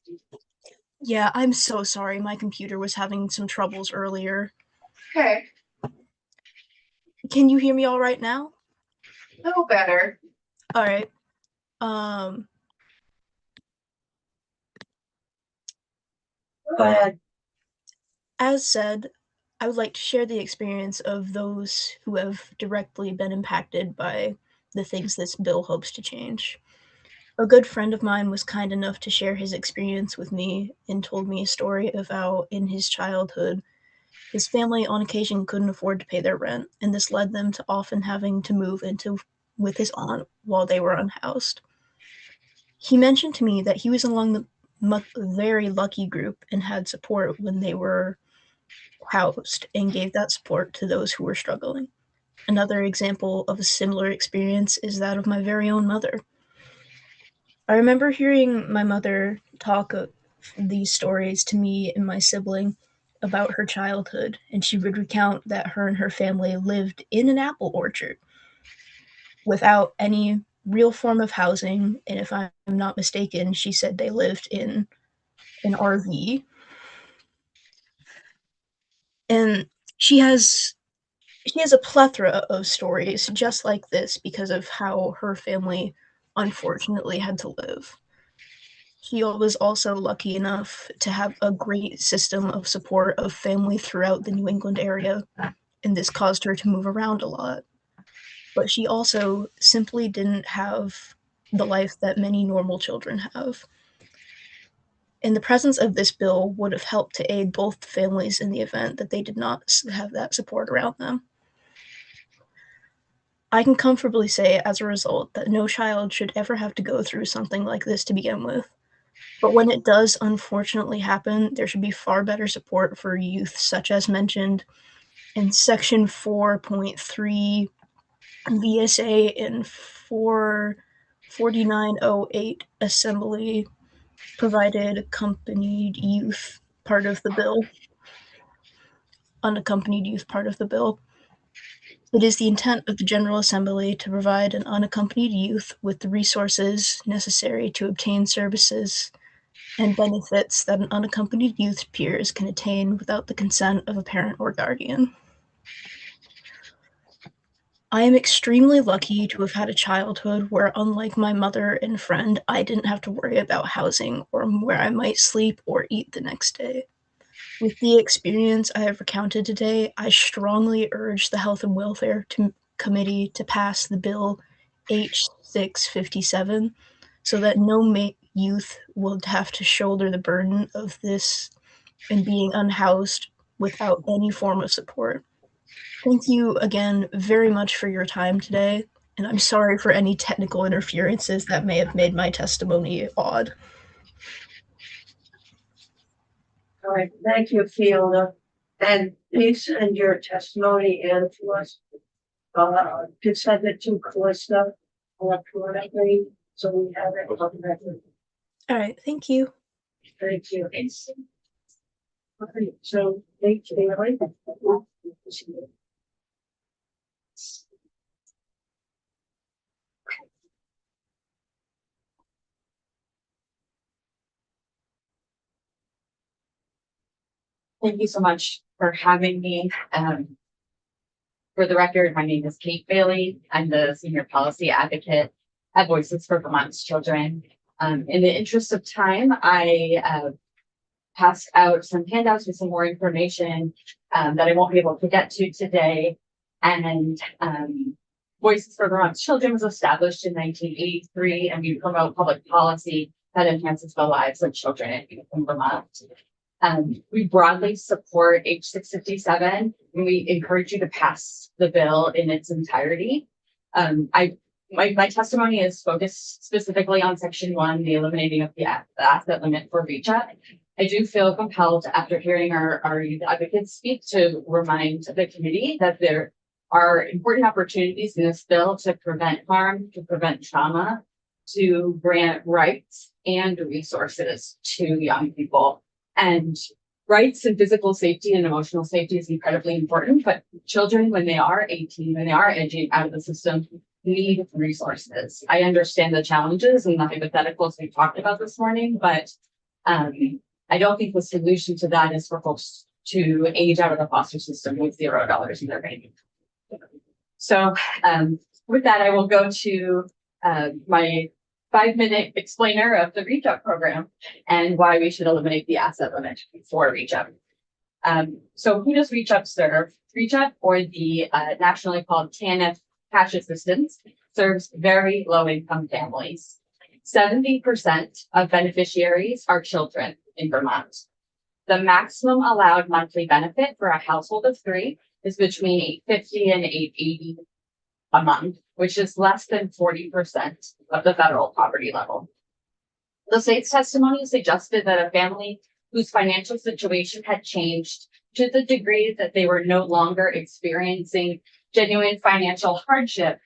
Yeah, I'm so sorry. My computer was having some troubles earlier. Okay, Can you hear me all right now? a little better. All right. Go ahead. As said, I would like to share the experience of those who have directly been impacted by the things this bill hopes to change. A good friend of mine was kind enough to share his experience with me and told me a story of how, in his childhood, his family on occasion couldn't afford to pay their rent, and this led them to often having to move into with his aunt while they were unhoused. He mentioned to me that he was among the very lucky group and had support when they were housed and gave that support to those who were struggling. Another example of a similar experience is that of my very own mother. I remember hearing my mother talk of these stories to me and my sibling about her childhood, and she would recount that her and her family lived in an apple orchard without any real form of housing. And if I'm not mistaken, she said they lived in an RV. And she has a plethora of stories just like this because of how her family unfortunately had to live. She was also lucky enough to have a great system of support of family throughout the New England area, and this caused her to move around a lot. But she also simply didn't have the life that many normal children have. And the presence of this bill would have helped to aid both families in the event that they did not have that support around them. I can comfortably say, as a result, that no child should ever have to go through something like this to begin with. But when it does unfortunately happen, there should be far better support for youth, such as mentioned in Section 4.3 VSA and 44908 Assembly provided accompanied youth part of the bill. Unaccompanied youth part of the bill. It is the intent of the General Assembly to provide an unaccompanied youth with the resources necessary to obtain services and benefits that an unaccompanied youth's peers can attain without the consent of a parent or guardian. I am extremely lucky to have had a childhood where, unlike my mother and friend, I didn't have to worry about housing or where I might sleep or eat the next day. With the experience I have recounted today, I strongly urge the Health and Welfare Committee to pass the bill H657 so that no youth will have to shoulder the burden of this and being unhoused without any form of support. Thank you again very much for your time today, and I'm sorry for any technical interferences that may have made my testimony odd. All right, thank you, Fiona. And please send your testimony in to us. To send it to Calista electronically, so we have it on record. All right, thank you. Thank you. Okay, so thank you. Thank you so much for having me. For the record, my name is Kate Bailey. I'm the Senior Policy Advocate at Voices for Vermont's Children. In the interest of time, I passed out some handouts with some more information that I won't be able to get to today. And Voices for Vermont's Children was established in 1983, and we promote public policy that enhances the lives of children in Vermont. We broadly support H657, and we encourage you to pass the bill in its entirety. My testimony is focused specifically on Section 1, the eliminating of the asset limit for reach out. I do feel compelled, after hearing our youth advocates speak, to remind the committee that there are important opportunities in this bill to prevent harm, to prevent trauma, to grant rights and resources to young people. And rights and physical safety and emotional safety is incredibly important, but children, when they are 18, when they are edging out of the system, need resources. I understand the challenges and the hypotheticals we talked about this morning, but I don't think the solution to that is for folks to age out of the foster system with $0 in their bank. So with that, I will go to my 5-minute explainer of the Reach Up program and why we should eliminate the asset limit for Reach Up. So who does Reach Up serve? Reach Up, or the nationally called TANF Cash Assistance, serves very low-income families. 70% of beneficiaries are children in Vermont. The maximum allowed monthly benefit for a household of 3 is between $850 and $880 a month, which is less than 40% of the federal poverty level. The state's testimony suggested that a family whose financial situation had changed to the degree that they were no longer experiencing genuine financial hardship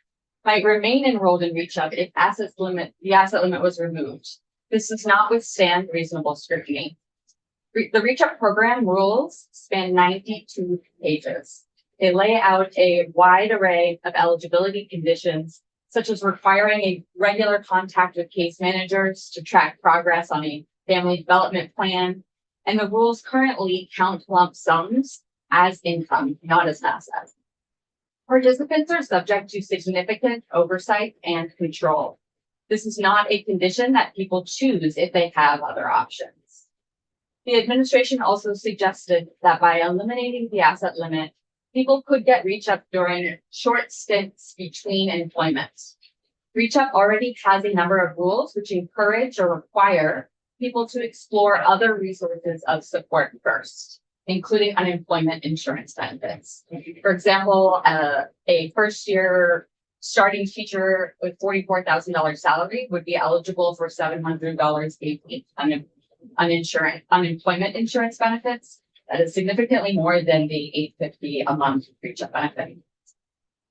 might remain enrolled in Reach Up if the asset limit was removed. This does not withstand reasonable scrutiny. The Reach Up program rules span 92 pages. They lay out a wide array of eligibility conditions, such as requiring a regular contact with case managers to track progress on a family development plan. And the rules currently count lump sums as income, not as assets. Participants are subject to significant oversight and control. This is not a condition that people choose if they have other options. The administration also suggested that by eliminating the asset limit, people could get Reach Up during short stints between employments. Reach Up already has a number of rules which encourage or require people to explore other resources of support first, including unemployment insurance benefits. For example, a first-year starting teacher with $44,000 salary would be eligible for $700 a week unemployment insurance benefits. That is significantly more than the $850 a month Reach Up benefit.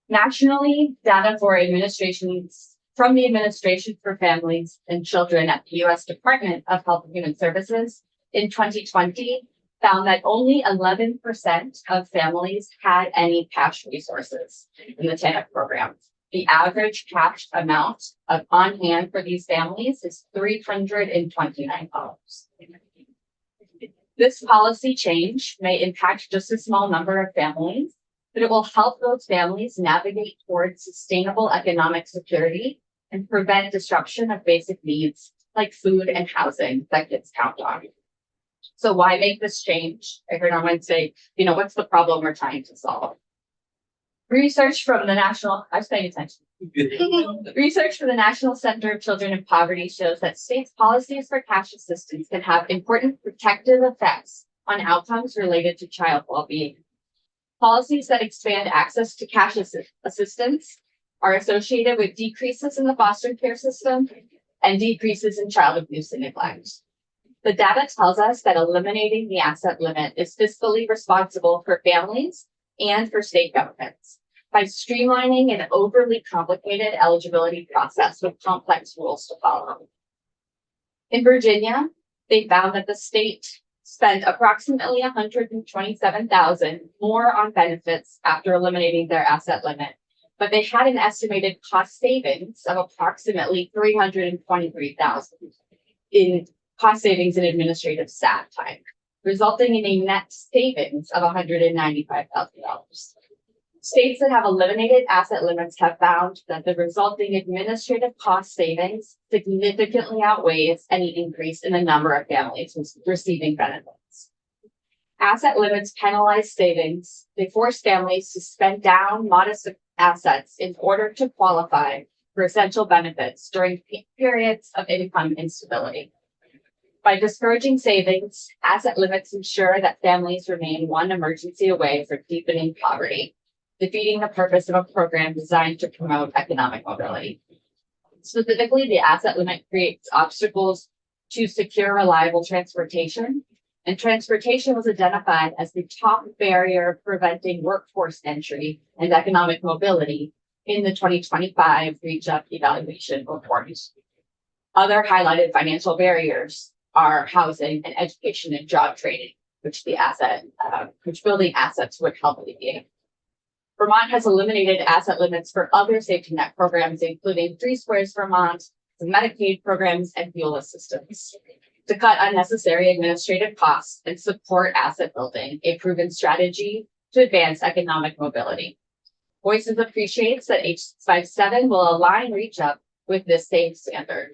Nationally, data from the Administration for Families and Children at the U.S. Department of Health and Human Services in 2020 found that only 11% of families had any cash resources in the TANF program. The average cash amount on hand for these families is $329. This policy change may impact just a small number of families, but it will help those families navigate towards sustainable economic security and prevent disruption of basic needs like food and housing that kids count on. So why make this change? I heard someone say, what's the problem we're trying to solve? Research from the National Center of Children in Poverty shows that states' policies for cash assistance can have important protective effects on outcomes related to child well-being. Policies that expand access to cash assistance are associated with decreases in the foster care system and decreases in child abuse and neglect. The data tells us that eliminating the asset limit is fiscally responsible for families and for state governments by streamlining an overly complicated eligibility process with complex rules to follow. In Virginia, they found that the state spent approximately $127,000 more on benefits after eliminating their asset limit, but they had an estimated cost savings of approximately $323,000 in cost savings and administrative staff time, resulting in a net savings of $195,000. States that have eliminated asset limits have found that the resulting administrative cost savings significantly outweighs any increase in the number of families receiving benefits. Asset limits penalize savings. They force families to spend down modest assets in order to qualify for essential benefits during periods of income instability. By discouraging savings, asset limits ensure that families remain one emergency away from deepening poverty, defeating the purpose of a program designed to promote economic mobility. Specifically, the asset limit creates obstacles to secure reliable transportation, and transportation was identified as the top barrier preventing workforce entry and economic mobility in the 2025 Reach Up evaluation report. Other highlighted financial barriers are housing and education and job training, which building assets would help alleviate. Vermont has eliminated asset limits for other safety net programs, including 3 Squares Vermont, Medicaid programs, and fuel assistance. To cut unnecessary administrative costs and support asset building, a proven strategy to advance economic mobility. Voices appreciates that H57 will align Reach Up with this same standard.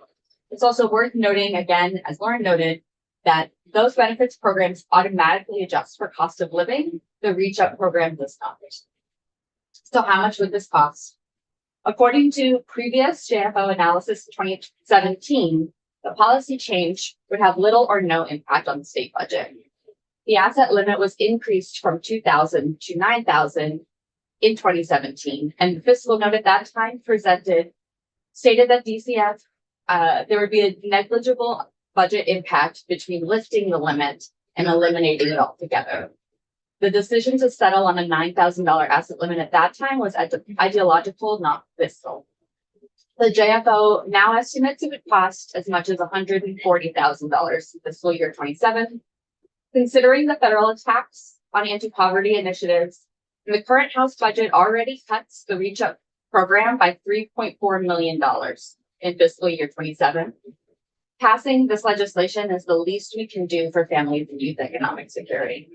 It's also worth noting, again, as Lauren noted, that those benefits programs automatically adjust for cost of living. The Reach Up program does not. So how much would this cost? According to previous JFO analysis in 2017, the policy change would have little or no impact on the state budget. The asset limit was increased from 2,000 to 9,000 in 2017, and the fiscal note at that time stated that DCF, there would be a negligible budget impact between lifting the limit and eliminating it altogether. The decision to settle on a $9,000 asset limit at that time was ideological, not fiscal. The JFO now estimates it would cost as much as $140,000 fiscal year 27. Considering the federal attacks on anti-poverty initiatives, the current House budget already cuts the Reach Up program by $3.4 million in fiscal year 27. Passing this legislation is the least we can do for families and youth economic security.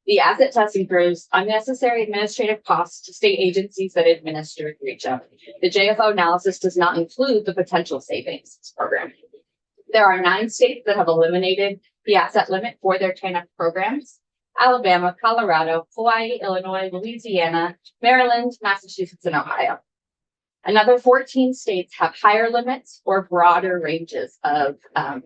The asset test incurs unnecessary administrative costs to state agencies that administer Reach Up. The JFO analysis does not include the potential savings of this program. There are 9 states that have eliminated the asset limit for their TANF programs: Alabama, Colorado, Hawaii, Illinois, Louisiana, Maryland, Massachusetts, and Ohio. Another 14 states have higher limits or broader ranges of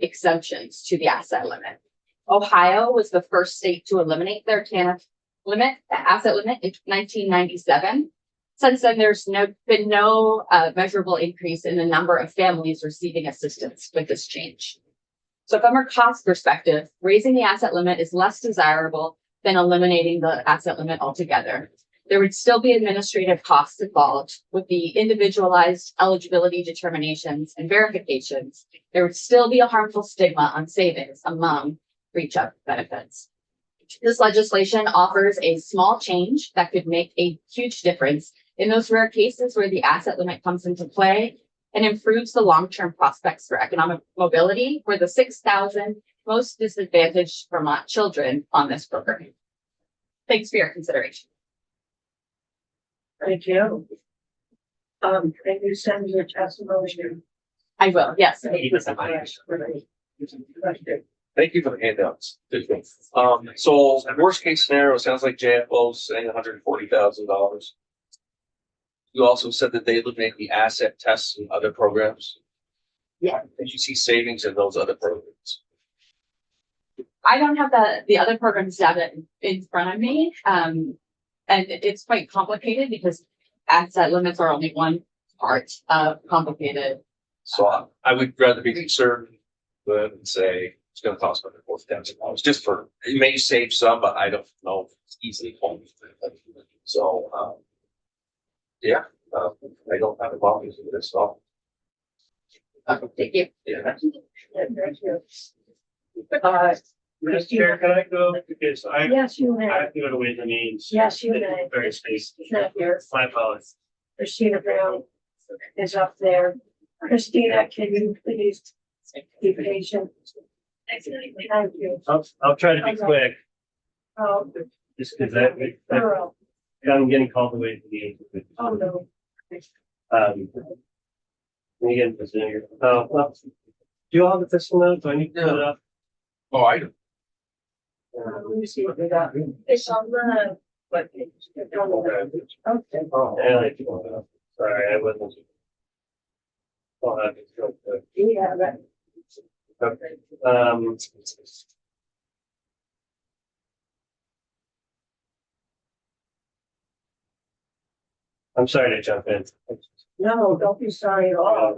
exemptions to the asset limit. Ohio was the first state to eliminate their TANF limit, the asset limit, in 1997. Since then, there's been no measurable increase in the number of families receiving assistance with this change. So from a cost perspective, raising the asset limit is less desirable than eliminating the asset limit altogether. There would still be administrative costs involved with the individualized eligibility determinations and verifications. There would still be a harmful stigma on savings among Reach Up benefits. This legislation offers a small change that could make a huge difference in those rare cases where the asset limit comes into play, and improves the long-term prospects for economic mobility for the 6,000 most disadvantaged Vermont children on this program. Thanks for your consideration. Thank you. Can you send your testimony? I will, yes. Thank you so much. Thank you for the handouts. So worst case scenario, it sounds like JFO's saying $140,000. You also said that they eliminate the asset tests and other programs. Yeah. Did you see savings in those other programs? I don't have the other programs data in front of me. And it's quite complicated because asset limits are only one part of complicated. So I would rather be conservative than say it's going to cost $140,000. Just for, it may save some, but I don't know if it's easily home. So yeah, I don't have a problem with this stuff. Thank you. Yeah. Mr. Chair, can I go? Because Yes, you I may. have to go to Ways and Means. Yes, you may. Very space. She's not here. My apologies. Christina Brown is up there. Christina, can you please be patient? Thank you. I'll try to be quick, Oh, just because thorough. I'm getting called away to the. Oh, no. Let me get this in here. Well, do you all have the fiscal note? Do I need to put it up? Oh, I do. Let me see what we got. It's on the webpage. Okay. Oh, yeah, sorry, I wasn't. Oh, that's good. Yeah, that. Okay. I'm sorry to jump in. No, don't be sorry at all.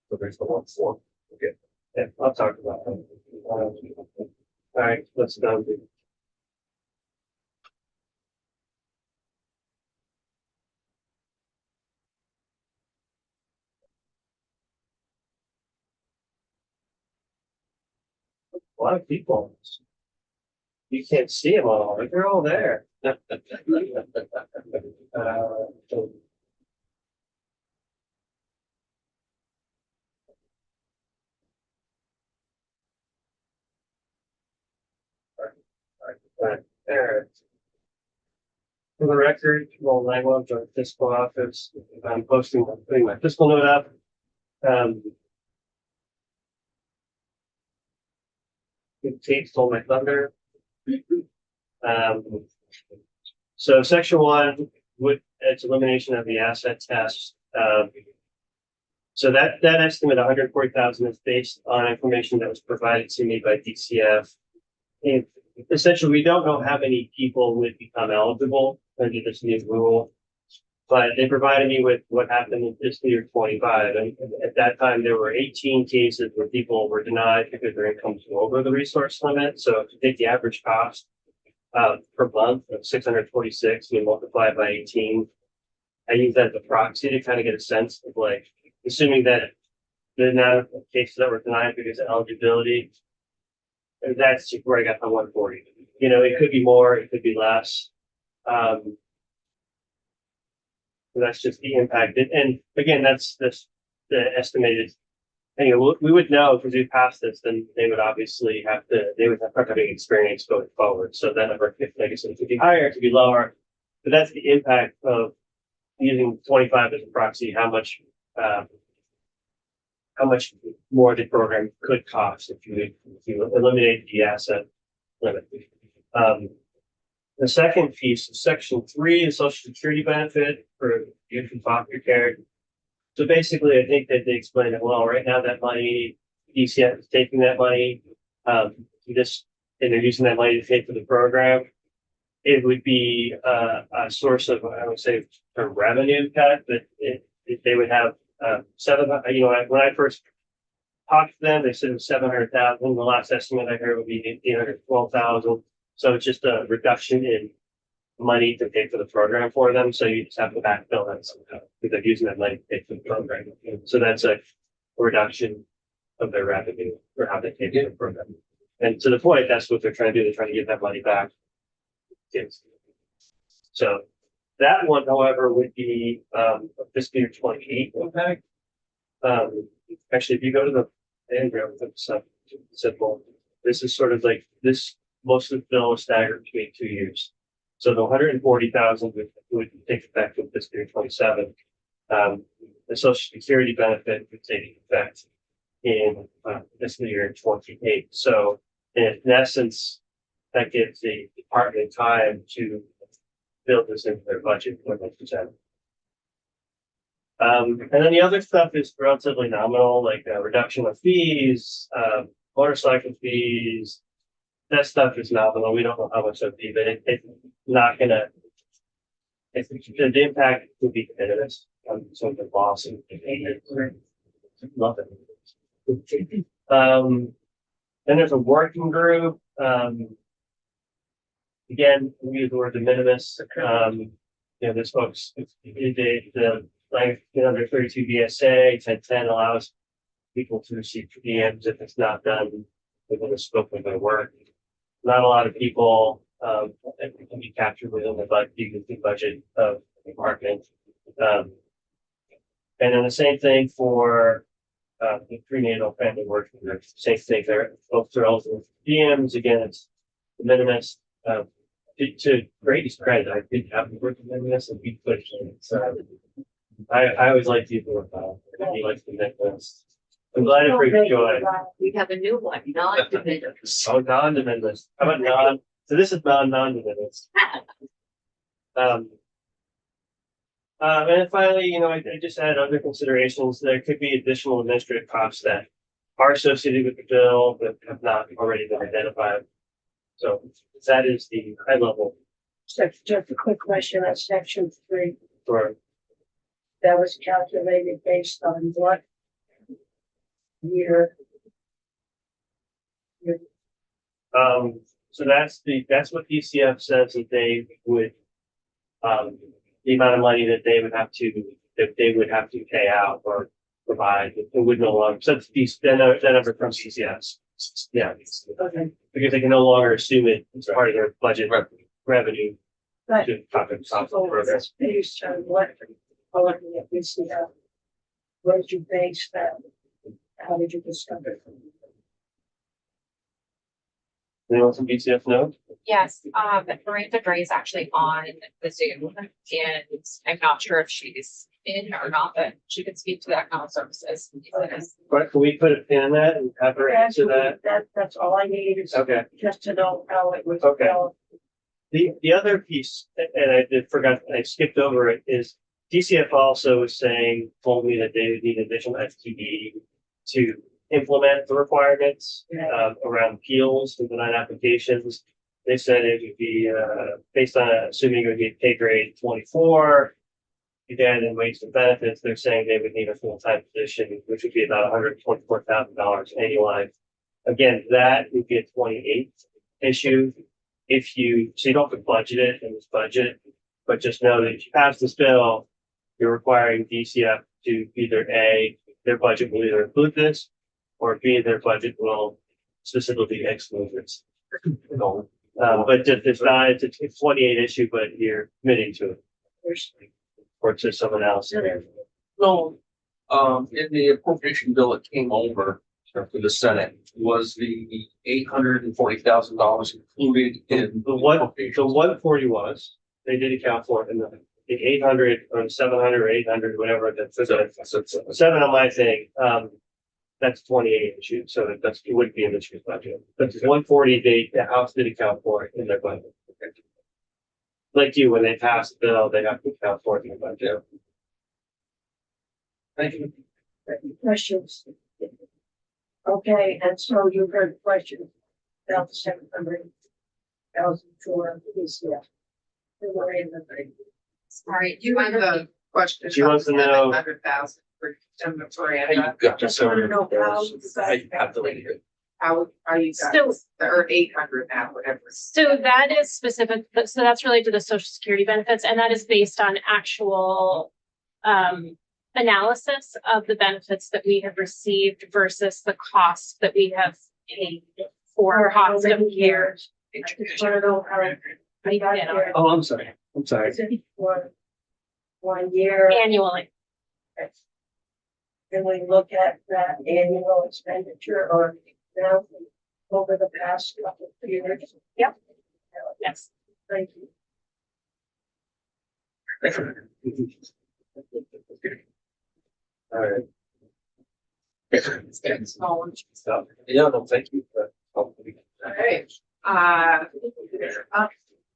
So there's the 1-4. Okay. Yeah, I'll talk about that. All right, let's go. A lot of people. You can't see them all, but they're all there. There. For the record, Roll 91, joint fiscal office, I'm putting my fiscal note up. Kate stole my thunder. So section one would, it's elimination of the asset test. So that estimate, 140,000, is based on information that was provided to me by DCF. And essentially, we don't know how many people would become eligible under this new rule, but they provided me with what happened in fiscal year 25. And at that time, there were 18 cases where people were denied because their income was over the resource limit. So if you take the average cost per month of 646, you multiply it by 18. I use that as a proxy to kind of get a sense of, like, assuming that the amount of cases that were denied because of eligibility, and that's where I got the 140. You know, it could be more, it could be less. So that's just the impact. And again, that's the estimated. Anyway, we would know because we passed this, then they would obviously have to, they would have having experience going forward. So that number, like I said, it could be higher, it could be lower, but that's the impact of using 25 as a proxy, how much more the program could cost if you eliminate the asset limit. The second piece of section 3, the Social Security benefit for youth and foster care. So basically, I think that they explained it well. Right now, that money, DCF is taking that money, and they're using that money to pay for the program. It would be a source of, I would say, a revenue cut, but they would have when I first talked to them, they said it was 700,000. The last estimate I heard would be 812,000. So it's just a reduction in money to pay for the program for them. So you just have to backfill that somehow because they're using that money to pay for the program. So that's a reduction of their revenue for how they pay for the program. And to the point, that's what they're trying to do. They're trying to get that money back. Yes. So that one, however, would be a fiscal year 28 impact. Actually, if you go to the diagram, simple. This is sort of like this. Most of the bill is staggered between 2 years. So the 140,000 would take effect in fiscal year 27. The Social Security benefit would take effect in fiscal year 28. So in essence, that gives the department time to build this into their budget when they present. And then the other stuff is relatively nominal, like reduction of fees, motorcycle fees. That stuff is nominal. We don't know how much it would be, but it's not gonna. The impact would be de minimis on some of the loss and nothing. Then there's a working group. Again, we use the word de minimis. This folks, the like under 32 BSA 1010 allows people to receive PMs if it's not done within the scope of their work. Not a lot of people can be captured within the budget of the department. And then the same thing for the prenatal family working group. Same thing there. Folks are eligible for PMs. Again, it's de minimis. To Brady's credit, I did have to work de minimis and be pushed. So I always like people with he likes the de minimis. I'm glad it brings joy. We have a new one, non-de minimis. Oh, non-de minimis. How about non? So this is non-de minimis. And then finally, I just add other considerations. There could be additional administrative costs that are associated with the bill that have not already been identified. So that is the high level. Just a quick question on section 3. For That was calculated based on what year? So that's what DCF says that they would, the amount of money that they would have to pay out or provide. It would no longer, so it's that number from DCF. Yeah. Okay. Because they can no longer assume it as part of their budget revenue. But To compensate so for that's based on what, looking at this, where did you base that? How did you discover it? Anyone from DCF know? Yes, Miranda Gray is actually on the Zoom and I'm not sure if she's in or not, but she could speak to the economic services. But can we put a pin in that and have her answer that? That's all I need is Okay. just to know how it was. Okay. developed. The other piece, and I skipped over it, is DCF also was told me that they would need additional FTE to implement the requirements around appeals and denied applications. They said it would be based on assuming it would be a pay grade 24. Again, in wages and benefits, they're saying they would need a full-time position, which would be about $124,000 annualized. Again, that would be a 28 issue. So you don't have to budget it in this budget, but just know that if you pass this bill, you're requiring DCF to either A, their budget will either include this, or B, their budget will specifically exclude this. But it's not, it's a 28 issue, but you're committing to it. Or to someone else. No, in the appropriation bill that came over to the Senate, was the $840,000 included in The 140 was, they did account for it in the 800 or 700 or 800, whatever, that's 7 on my thing. That's 28 issue, so it wouldn't be in this year's budget. But 140, the House did account for it in their budget. Like you, when they pass the bill, they have to account for it in the budget. Thank you. Questions? Okay, and so you heard the question about the 700,000 for DCF. Sorry, you want the question. She wants to know- 100,000 for Victoria. Just want to know how you guys calculated it. How are you So- guys, or 800 now, whatever. So that is specific, so that's related to the social security benefits, and that is based on actual analysis of the benefits that we have received versus the cost that we have paid for cost of years. I just want to know how we got here. Oh, I'm sorry. Is it for 1 year? Annually. Can we look at that annual expenditure or now over the past couple of years? Yep. Yes. Thank you. All right. Stuff. Yeah, no, thank you. All right,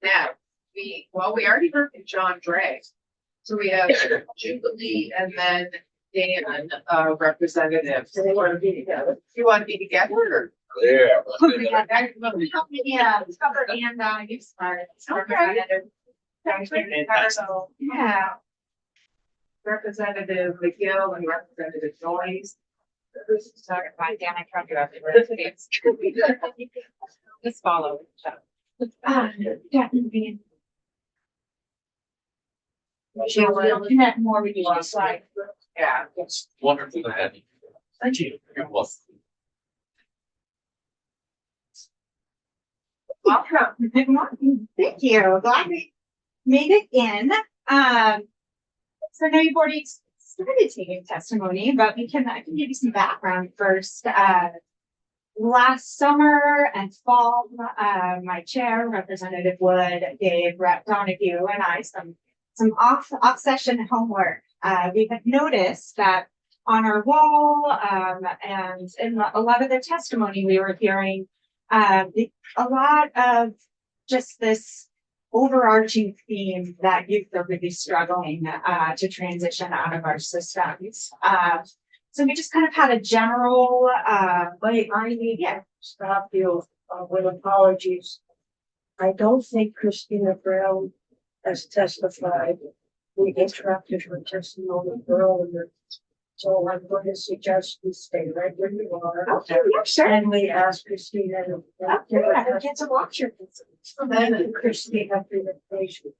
now, we already heard from John Dray. So we have Jubilee and then Dan, representatives. Do they want to be together? You want to be together or? Yeah. Yeah, cover and, you start. Yeah. Representative McGill and Representative Noyes. Sorry, my damn, I can't do that. Just follow. Definitely. We'll connect more with you on site. Yeah. It's wonderful to have you. Thank you. You're welcome. Welcome. Good morning. Thank you. Glad we made it in. So I know you've already started taking testimony, but I can give you some background first. Last summer and fall, my chair, Representative Wood, gave Rep. Donahue and I some off session homework. We have noticed that on our wall, and in a lot of the testimony we were hearing, a lot of just this overarching theme that youth are really struggling to transition out of our systems. So we just kind of had a general, Wait, I need to stop you with apologies. I don't think Christina Brown has testified. We interrupted her testimony earlier. So I'm going to suggest you stay right where you are. okay, yeah, sure. And we ask Christina to. Okay, I don't get to watch your. Thank you, Christina, for your patience.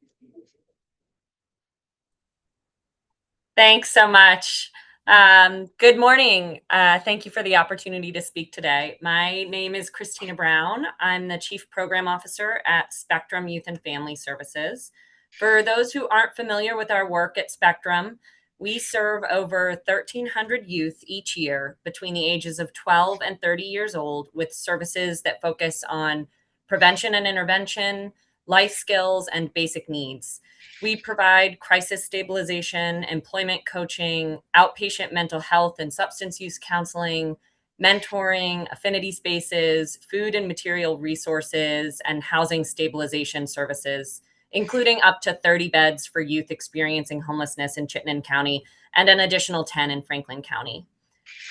Thanks so much. Good morning. Thank you for the opportunity to speak today. My name is Christina Brown. I'm the Chief Program Officer at Spectrum Youth and Family Services. For those who aren't familiar with our work at Spectrum, we serve over 1,300 youth each year between the ages of 12 and 30 years old with services that focus on prevention and intervention, life skills, and basic needs. We provide crisis stabilization, employment coaching, outpatient mental health and substance use counseling, mentoring, affinity spaces, food and material resources, and housing stabilization services, including up to 30 beds for youth experiencing homelessness in Chittenden County and an additional 10 in Franklin County.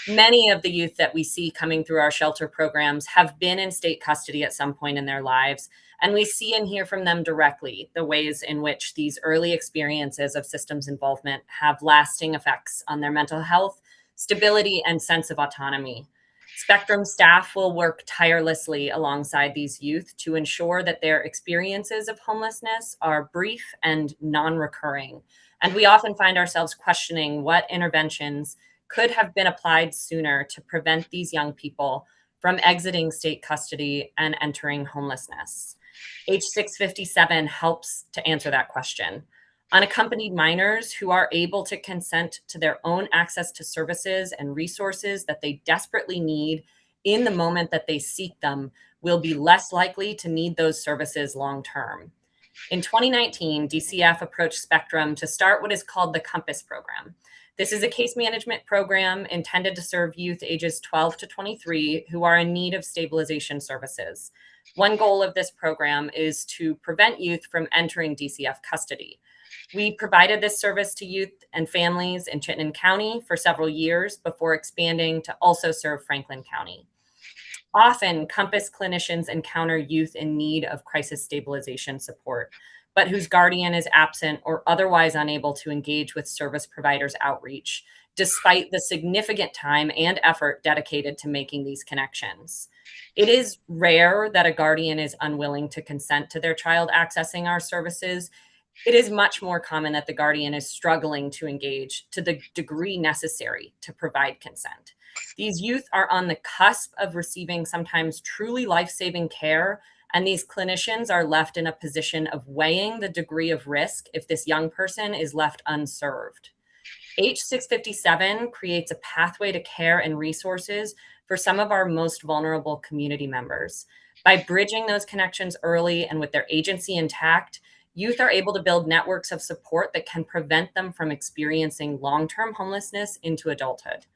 Many of the youth that we see coming through our shelter programs have been in state custody at some point in their lives, and we see and hear from them directly the ways in which these early experiences of systems involvement have lasting effects on their mental health, stability, and sense of autonomy. Spectrum staff will work tirelessly alongside these youth to ensure that their experiences of homelessness are brief and non-recurring. And we often find ourselves questioning what interventions could have been applied sooner to prevent these young people from exiting state custody and entering homelessness. H657 helps to answer that question. Unaccompanied minors who are able to consent to their own access to services and resources that they desperately need in the moment that they seek them will be less likely to need those services long term. In 2019, DCF approached Spectrum to start what is called the COMPASS program. This is a case management program intended to serve youth ages 12 to 23 who are in need of stabilization services. One goal of this program is to prevent youth from entering DCF custody. We provided this service to youth and families in Chittenden County for several years before expanding to also serve Franklin County. Often, COMPASS clinicians encounter youth in need of crisis stabilization support, but whose guardian is absent or otherwise unable to engage with service providers' outreach, despite the significant time and effort dedicated to making these connections. It is rare that a guardian is unwilling to consent to their child accessing our services. It is much more common that the guardian is struggling to engage to the degree necessary to provide consent. These youth are on the cusp of receiving sometimes truly life-saving care, and these clinicians are left in a position of weighing the degree of risk if this young person is left unserved. H657 creates a pathway to care and resources for some of our most vulnerable community members. By bridging those connections early and with their agency intact, youth are able to build networks of support that can prevent them from experiencing long-term homelessness into adulthood.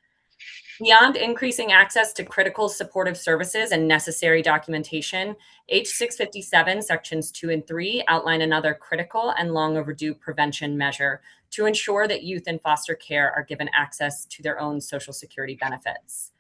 Beyond increasing access to critical supportive services and necessary documentation, H657 sections 2 and 3 outline another critical and long overdue prevention measure to ensure that youth in foster care are given access to their own Social Security benefits.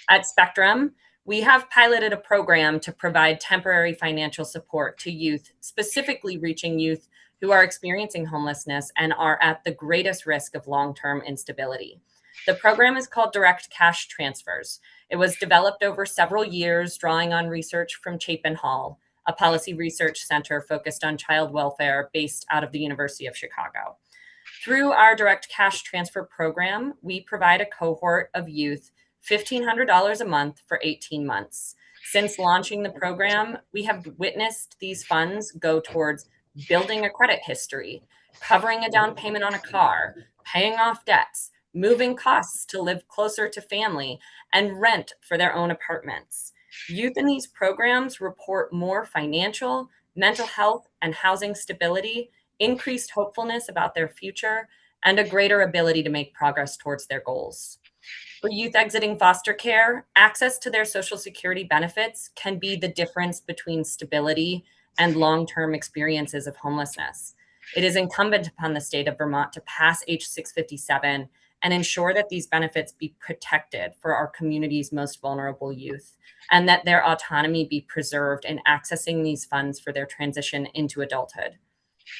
At Spectrum, we have piloted a program to provide temporary financial support to youth, specifically reaching youth who are experiencing homelessness and are at the greatest risk of long-term instability. The program is called Direct Cash Transfers. It was developed over several years, drawing on research from Chapin Hall, a policy research center focused on child welfare based out of the University of Chicago. Through our Direct Cash Transfer program, we provide a cohort of youth $1,500 a month for 18 months. Since launching the program, we have witnessed these funds go towards building a credit history, covering a down payment on a car, paying off debts, moving costs to live closer to family, and rent for their own apartments. Youth in these programs report more financial, mental health, and housing stability, increased hopefulness about their future, and a greater ability to make progress towards their goals. For youth exiting foster care, access to their Social Security benefits can be the difference between stability and long-term experiences of homelessness. It is incumbent upon the state of Vermont to pass H657 and ensure that these benefits be protected for our community's most vulnerable youth, and that their autonomy be preserved in accessing these funds for their transition into adulthood.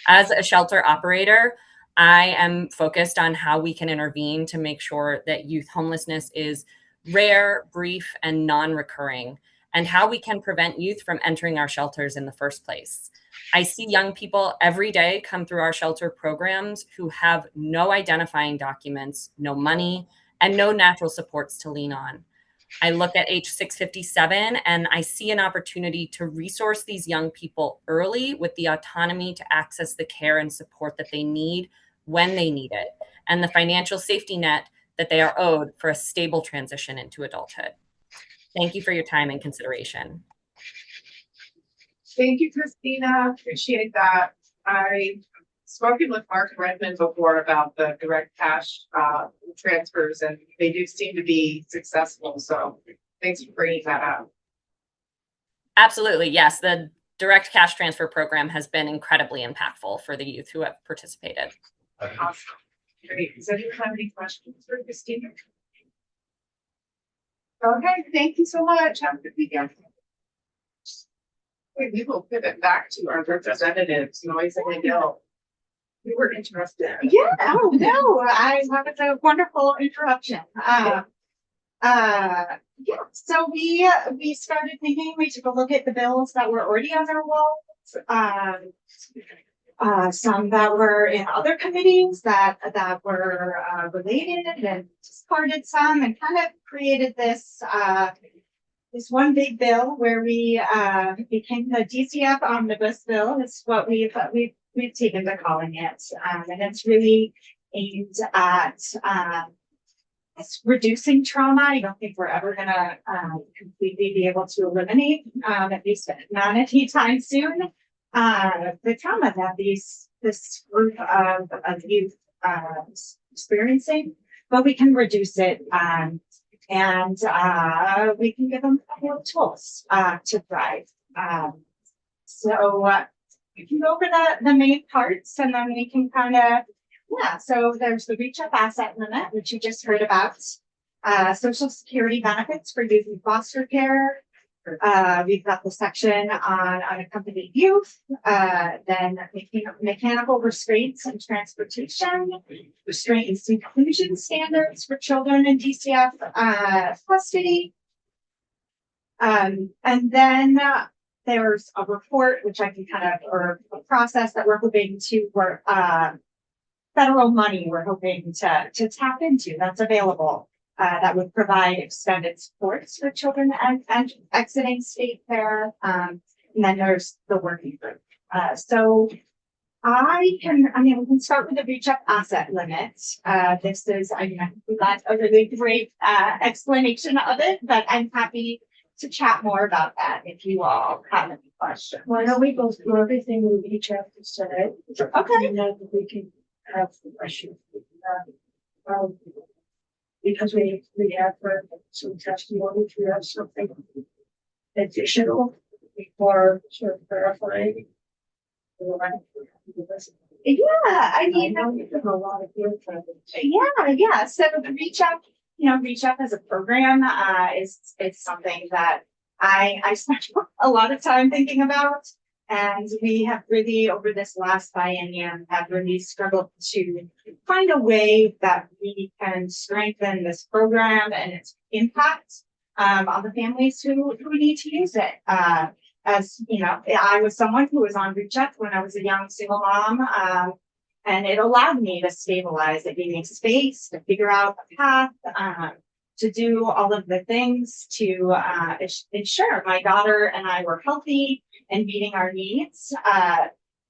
As a shelter operator, I am focused on how we can intervene to make sure that youth homelessness is rare, brief, and non-recurring, and how we can prevent youth from entering our shelters in the first place. I see young people every day come through our shelter programs who have no identifying documents, no money, and no natural supports to lean on. I look at H657 and I see an opportunity to resource these young people early with the autonomy to access the care and support that they need when they need it, and the financial safety net that they are owed for a stable transition into adulthood. Thank you for your time and consideration. Thank you, Christina. Appreciate that. I've spoken with Mark Redmond before about the direct cash transfers, and they do seem to be successful. So thanks for bringing that up. Absolutely. Yes. The direct cash transfer program has been incredibly impactful for the youth who have participated. Awesome. Great. Does anyone have any questions for Christina? Okay, thank you so much. Have a good weekend. We will pivot back to our representatives, Noise and Hill. You were interested. Yeah, oh no, that was a wonderful interruption. Yeah, so we started thinking, we took a look at the bills that were already on our walls. Some that were in other committees that were related, and discarded some, and kind of created this one big bill where we became the DCF omnibus bill. Is what we've taken to calling it, and it's really aimed at reducing trauma. I don't think we're ever gonna completely be able to eliminate, at least not anytime soon, the trauma that this group of youth experiencing, but we can reduce it, and we can give them tools to thrive. So we can go over the main parts, and then we can kind of, yeah, so there's the reach up asset limit, which you just heard about, social security benefits for youth in foster care. We've got the section on unaccompanied youth, then mechanical restraints and transportation, restraints inclusion standards for children in DCF custody. And then there's a report, which I can or a process that we're hoping to work, federal money we're hoping to tap into that's available. That would provide extended supports for children and exiting state care. And then there's the working group. So we can start with the reach up asset limit. This is, that's a really great explanation of it, but I'm happy to chat more about that if you all have any questions. Why don't we go through everything we each have to say? Okay. And then we can have the questions. Because we have heard some testimony, if you have something additional before sort of verifying. Yeah, I mean, know you've done a lot of field trials. yeah. So the reach up as a program is something that I spent a lot of time thinking about. And we have really, over this last biennium, have really struggled to find a way that we can strengthen this program and its impact on the families who need to use it. As you know, I was someone who was on Reach Up when I was a young single mom, and it allowed me to stabilize. It gave me space to figure out a path, to do all of the things to ensure my daughter and I were healthy and meeting our needs.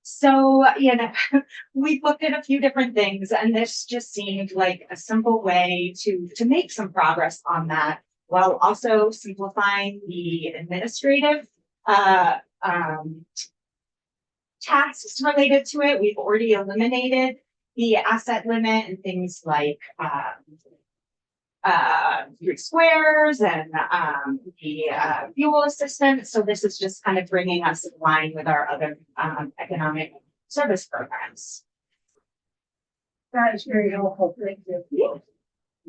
So, we've looked at a few different things, and this just seemed like a simple way to make some progress on that, while also simplifying the administrative tasks related to it. We've already eliminated the asset limit and things like squares and the fuel assistance. So this is just kind of bringing us in line with our other economic service programs. That is very helpful. Thank you. Yeah.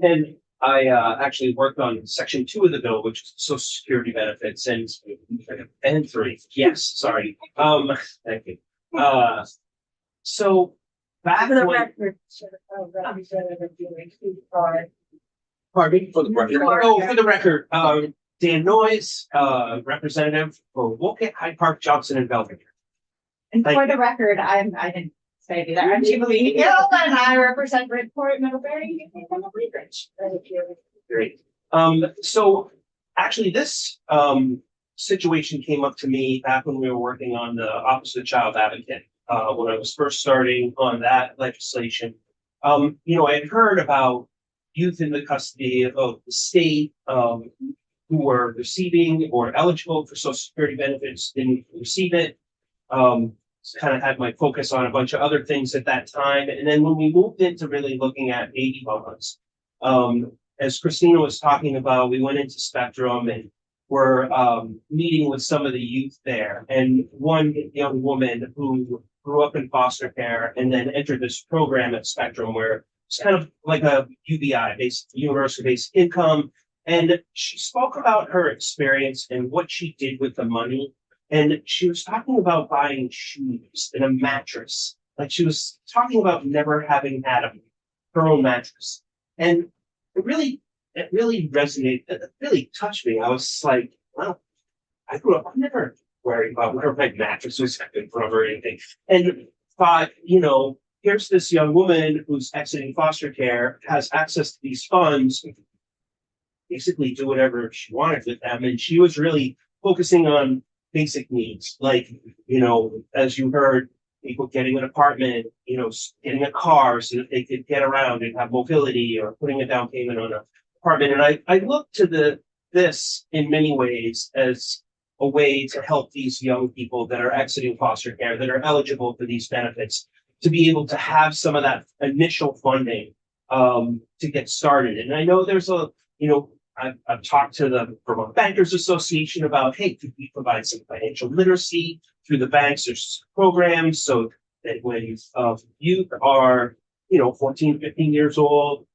And I actually worked on section 2 of the bill, which is social security benefits, and 3. Yes, sorry. Thank you. So back For the when, record, Representative Buick, you are pardon me, for the record. Oh, for the record, Dan Noyes, representative for Woket, Hyde Park, Johnson, and Belvedere. And Thank for the record, I didn't say that. I'm Jubilee Hill, and I represent Bridgeport, Middlebury, and Cambridge. Great. So actually this situation came up to me back when we were working on the Office of the Child Advocate, when I was first starting on that legislation. I had heard about youth in the custody of the state, who were receiving or eligible for Social Security benefits didn't receive it. Kind of had my focus on a bunch of other things at that time. And then when we moved into really looking at baby bonds, as Christina was talking about, we went into Spectrum and were meeting with some of the youth there. And one young woman who grew up in foster care and then entered this program at Spectrum where it's kind of like a UBI, based universal basic income. And she spoke about her experience and what she did with the money. And she was talking about buying shoes and a mattress. Like she was talking about never having had her own mattress. And it really resonated. It really touched me. I was like, well, I grew up, I'm never worried about where my mattress was coming from or anything. And thought, here's this young woman who's exiting foster care, has access to these funds, basically do whatever she wanted with them. And she was really focusing on basic needs, like, as you heard, people getting an apartment, getting a car so that they could get around and have mobility, or putting a down payment on an apartment. And I look to this in many ways as a way to help these young people that are exiting foster care, that are eligible for these benefits, to be able to have some of that initial funding to get started. And I know there's I've talked to the Vermont Bankers Association about, hey, could we provide some financial literacy through the banks or programs so that when youth are, 14, 15 years old,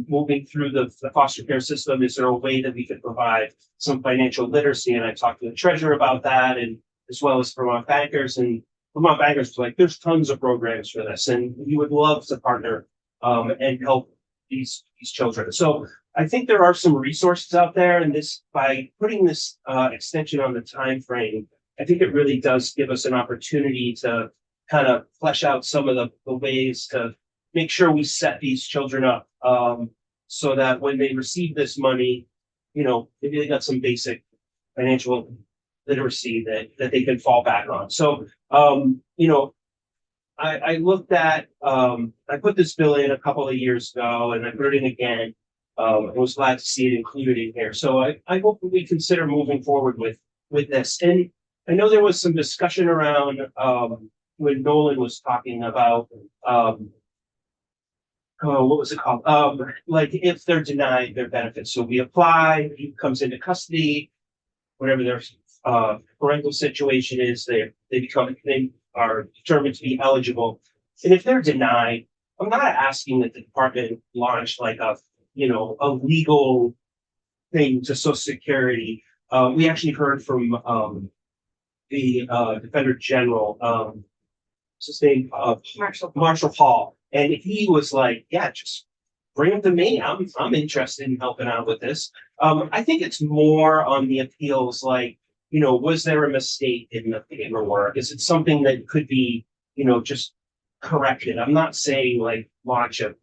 moving through the foster care system, is there a way that we could provide some financial literacy? And I talked to the treasurer about that, and as well as Vermont Bankers. And Vermont Bankers was like, there's tons of programs for this, and we would love to partner and help these children. So I think there are some resources out there, and by putting this extension on the time frame, I think it really does give us an opportunity to kind of flesh out some of the ways to make sure we set these children up so that when they receive this money, maybe they got some basic financial literacy that they can fall back on. So, I looked at, I put this bill in a couple of years ago, and I put it in again. I was glad to see it included in here. So I hope that we consider moving forward with this. And I know there was some discussion around when Nolan was talking about what was it called? Like if they're denied their benefits. So we apply, he comes into custody, whatever their parental situation is, they are determined to be eligible. And if they're denied, I'm not asking that the department launch like a legal thing to Social Security. We actually heard from the Defender General, what's his name? Marshall Hall. And he was like, yeah, just bring them to me. I'm interested in helping out with this. I think it's more on the appeals, like, was there a mistake in the paperwork? Is it something that could be, just corrected? I'm not saying like launch a,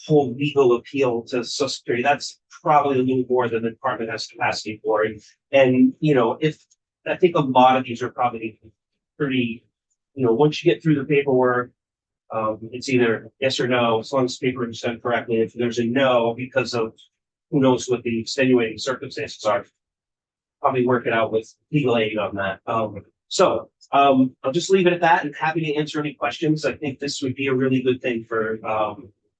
full legal appeal to Social Security. That's probably a little more than the department has capacity for. And if I think a lot of these are probably pretty, once you get through the paperwork, it's either yes or no, as long as the paper is done correctly. If there's a no because of who knows what the extenuating circumstances are, probably work it out with legal aid on that. So I'll just leave it at that, and happy to answer any questions. I think this would be a really good thing for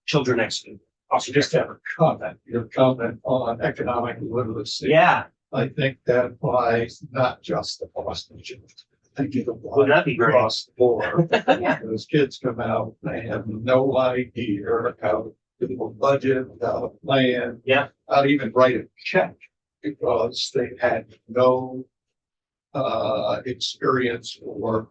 children exiting. Also, just have a comment, your comment on economic literacy. Yeah. I think that applies not just to Boston children. I think it applies Wouldn't that be great? across the board. Those kids come out, they have no idea how to do a budget, how to plan. Yeah. How to even write a check, because they had no experience or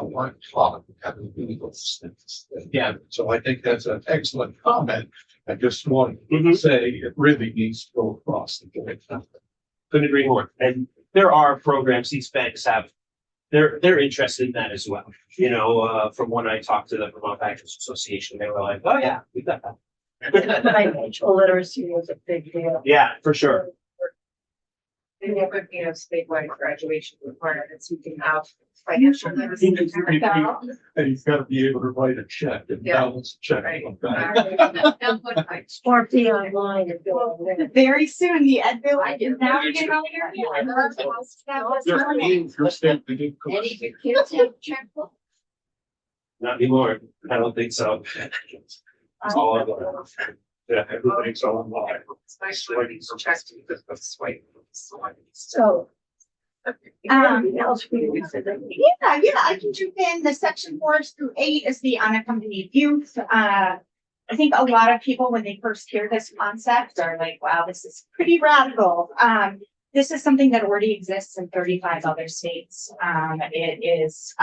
weren't taught how to do those things. Yeah. So I think that's an excellent comment. I just want to say it really needs to go across the board. Couldn't agree more. And there are programs these banks have. They're interested in that as well. From when I talked to the Vermont Bankers Association, they were like, "Oh yeah, we got that." Financial literacy was a big deal. Yeah, for sure. And you could, statewide graduation requirements, you can have financial literacy. And you've got to be able to write a check and Yeah. balance a check. Right. Or be online and go. Very soon, the Ed bill is now in all your Any of your kids have a checkbook? Not anymore. I don't think so. It's all online. Yeah, everything's online. Especially swipe. So. Um, Else for you to say. Yeah, I can jump in. The section 4-8 is the unaccompanied youth. I think a lot of people, when they first hear this concept, are like, wow, this is pretty radical. This is something that already exists in 35 other states. It is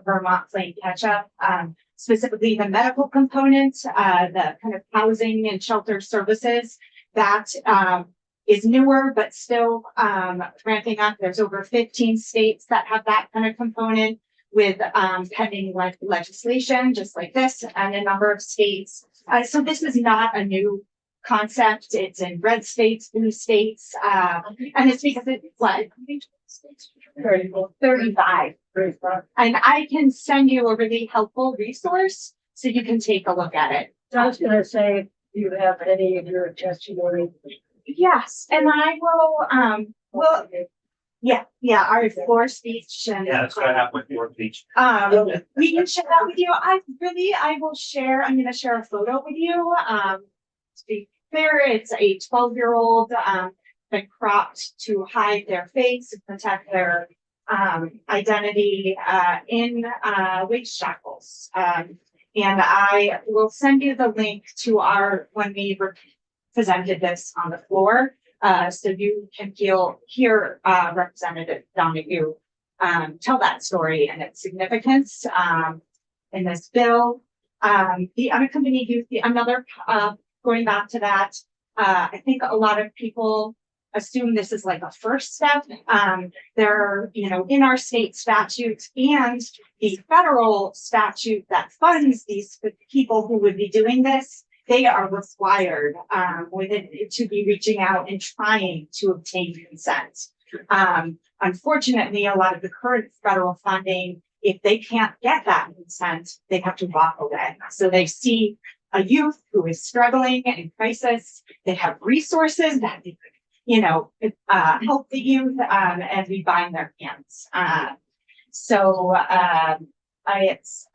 Vermont playing catch up, specifically the medical component, the kind of housing and shelter services that is newer, but still ramping up. There's over 15 states that have that kind of component with pending legislation, just like this, and a number of states. So this is not a new concept. It's in red states, blue states, and it's because it's what? 35. And I can send you a really helpful resource so you can take a look at it. I was gonna say, do you have any of your testimony? Yes, and I will, yeah, our floor speech and. Yeah, that's what I have with your speech. We can share that with you. I will share, I'm gonna share a photo with you. To be fair, it's a 12-year-old, been cropped to hide their face and protect their identity in wage shackles. And I will send you the link to when we presented this on the floor, so you can hear Representative Donahue tell that story and its significance in this bill. The unaccompanied youth, going back to that, I think a lot of people assume this is like a first step. They're, in our state statutes and the federal statute that funds these people who would be doing this, they are required to be reaching out and trying to obtain consent. Unfortunately, a lot of the current federal funding, if they can't get that consent, they have to walk away. So they see a youth who is struggling and in crisis. They have resources that they could, help the youth, and we bind their hands. It's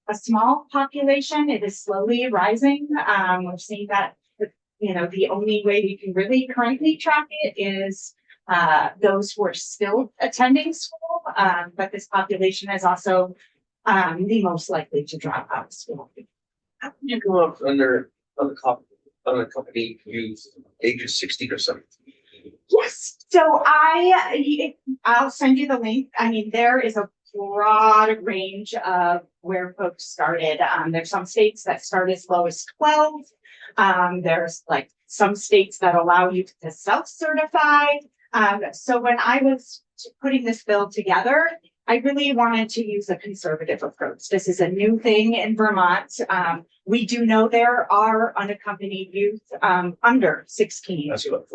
a small population. It is slowly rising. We're seeing that, the only way we can really currently track it is those who are still attending school. But this population is also the most likely to drop out of school. How can you go up under unaccompanied youth ages 16 or 17? Yes. So I'll send you the link. I mean, there is a broad range of where folks started. There's some states that start as low as 12. There's like some states that allow you to self-certify. So when I was putting this bill together, I really wanted to use a conservative approach. This is a new thing in Vermont. We do know there are unaccompanied youth under 16. That's what.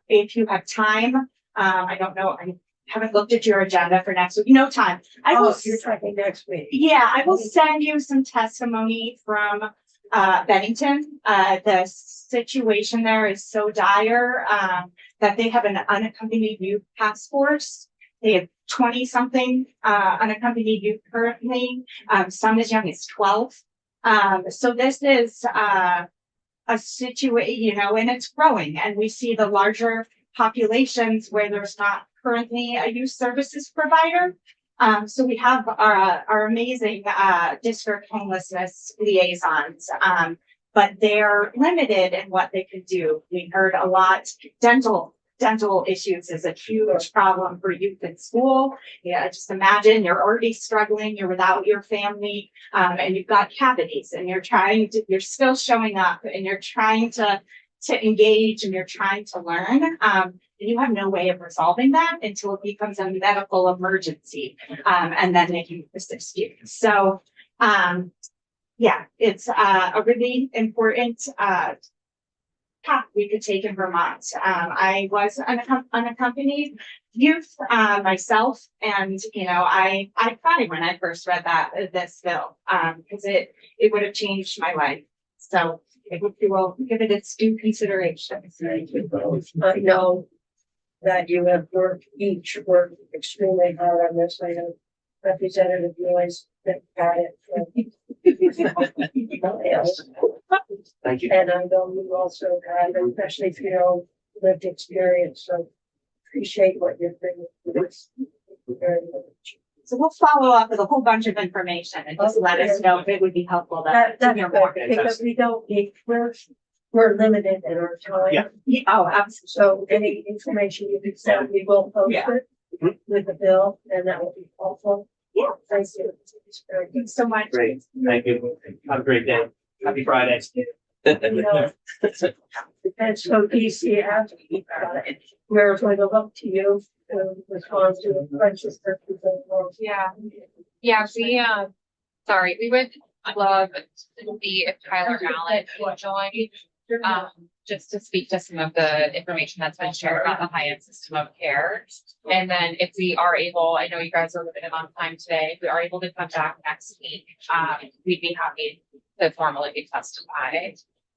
If you have time, I don't know, I haven't looked at your agenda for next week. No time. You're talking next week. Yeah, I will send you some testimony from Bennington. The situation there is so dire that they have an unaccompanied youth task force. They have 20-something unaccompanied youth currently, some as young as 12. So this is a situation, and it's growing. And we see the larger populations where there's not currently a youth services provider. So we have our amazing district homelessness liaisons, but they're limited in what they can do. We heard a lot, dental issues is a huge problem for youth in school. Yeah, just imagine you're already struggling, you're without your family, and you've got cavities, and you're still showing up, and you're trying to engage, and you're trying to learn. And you have no way of resolving that until it becomes a medical emergency, and then they can assist you. So, it's a really important path we could take in Vermont. I was an unaccompanied youth myself, and I cried when I first read this bill because it would have changed my life. So I hope you will give it its due consideration. Thank you both. I know that you have each worked extremely hard on this. I know Representative Noyes that had it. Thank you. And I know you also have, especially for your own lived experience, so appreciate what you're bringing to this. Very much. So we'll follow up with a whole bunch of information and just let us know if it would be helpful to hear more. Because we don't need, we're limited in our time. Yeah. Oh, absolutely. So any information you can send, we will post it with the bill, and that will be helpful. Yeah. Thank you. Thanks so much. Great. Thank you. Have a great day. Happy Friday. You know, and so DCF, we're going to look to you to respond to the questions that people want. Yeah, sorry, we would love to see if Tyler Allen would join, just to speak to some of the information that's been shared about the high-end system of care. And then if we are able, I know you guys are limited on time today, if we are able to come back next week, we'd be happy to formally testify.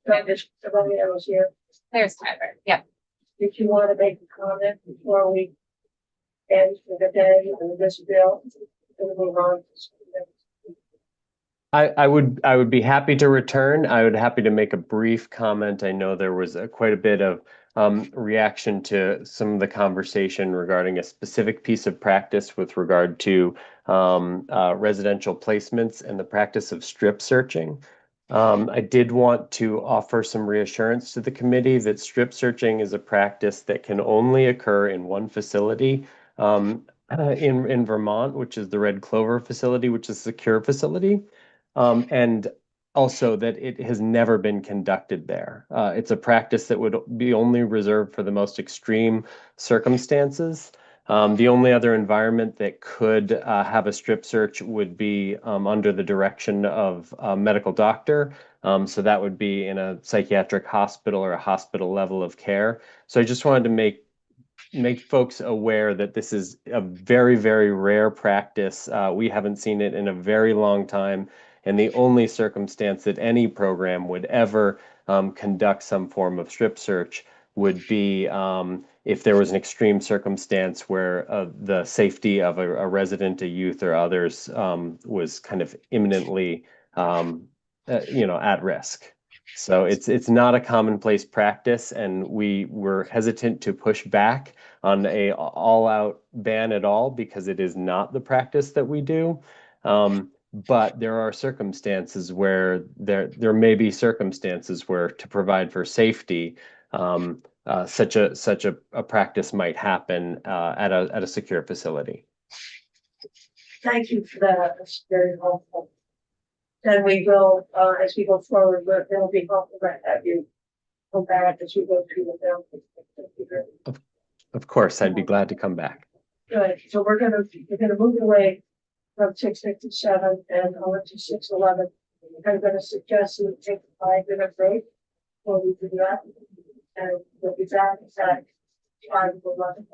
Somebody else here. There's Tyler, yep. Did you want to make a comment before we end for the day on this bill? And move on. I would be happy to return. I would happy to make a brief comment. I know there was quite a bit of reaction to some of the conversation regarding a specific piece of practice with regard to residential placements and the practice of strip searching. I did want to offer some reassurance to the committee that strip searching is a practice that can only occur in one facility in Vermont, which is the Red Clover facility, which is a secure facility. And also that it has never been conducted there. It's a practice that would be only reserved for the most extreme circumstances. The only other environment that could have a strip search would be under the direction of a medical doctor. So that would be in a psychiatric hospital or a hospital level of care. So I just wanted to make folks aware that this is a very, very rare practice. We haven't seen it in a very long time. And the only circumstance that any program would ever conduct some form of strip search would be if there was an extreme circumstance where the safety of a resident, a youth, or others was kind of imminently, at risk. So it's not a commonplace practice, and we were hesitant to push back on a all-out ban at all because it is not the practice that we do. But there are circumstances where there may be circumstances where to provide for safety, such a practice might happen at a secure facility. Thank you for that. That's very helpful. Then we will, as we go forward, it'll be helpful to have you come back as we go through the bill. Of course, I'd be glad to come back. Good. So we're gonna move away from 6:57 and on to 6:11. I'm gonna suggest we take a 5-minute break before we do that. And we'll be back at 5:11.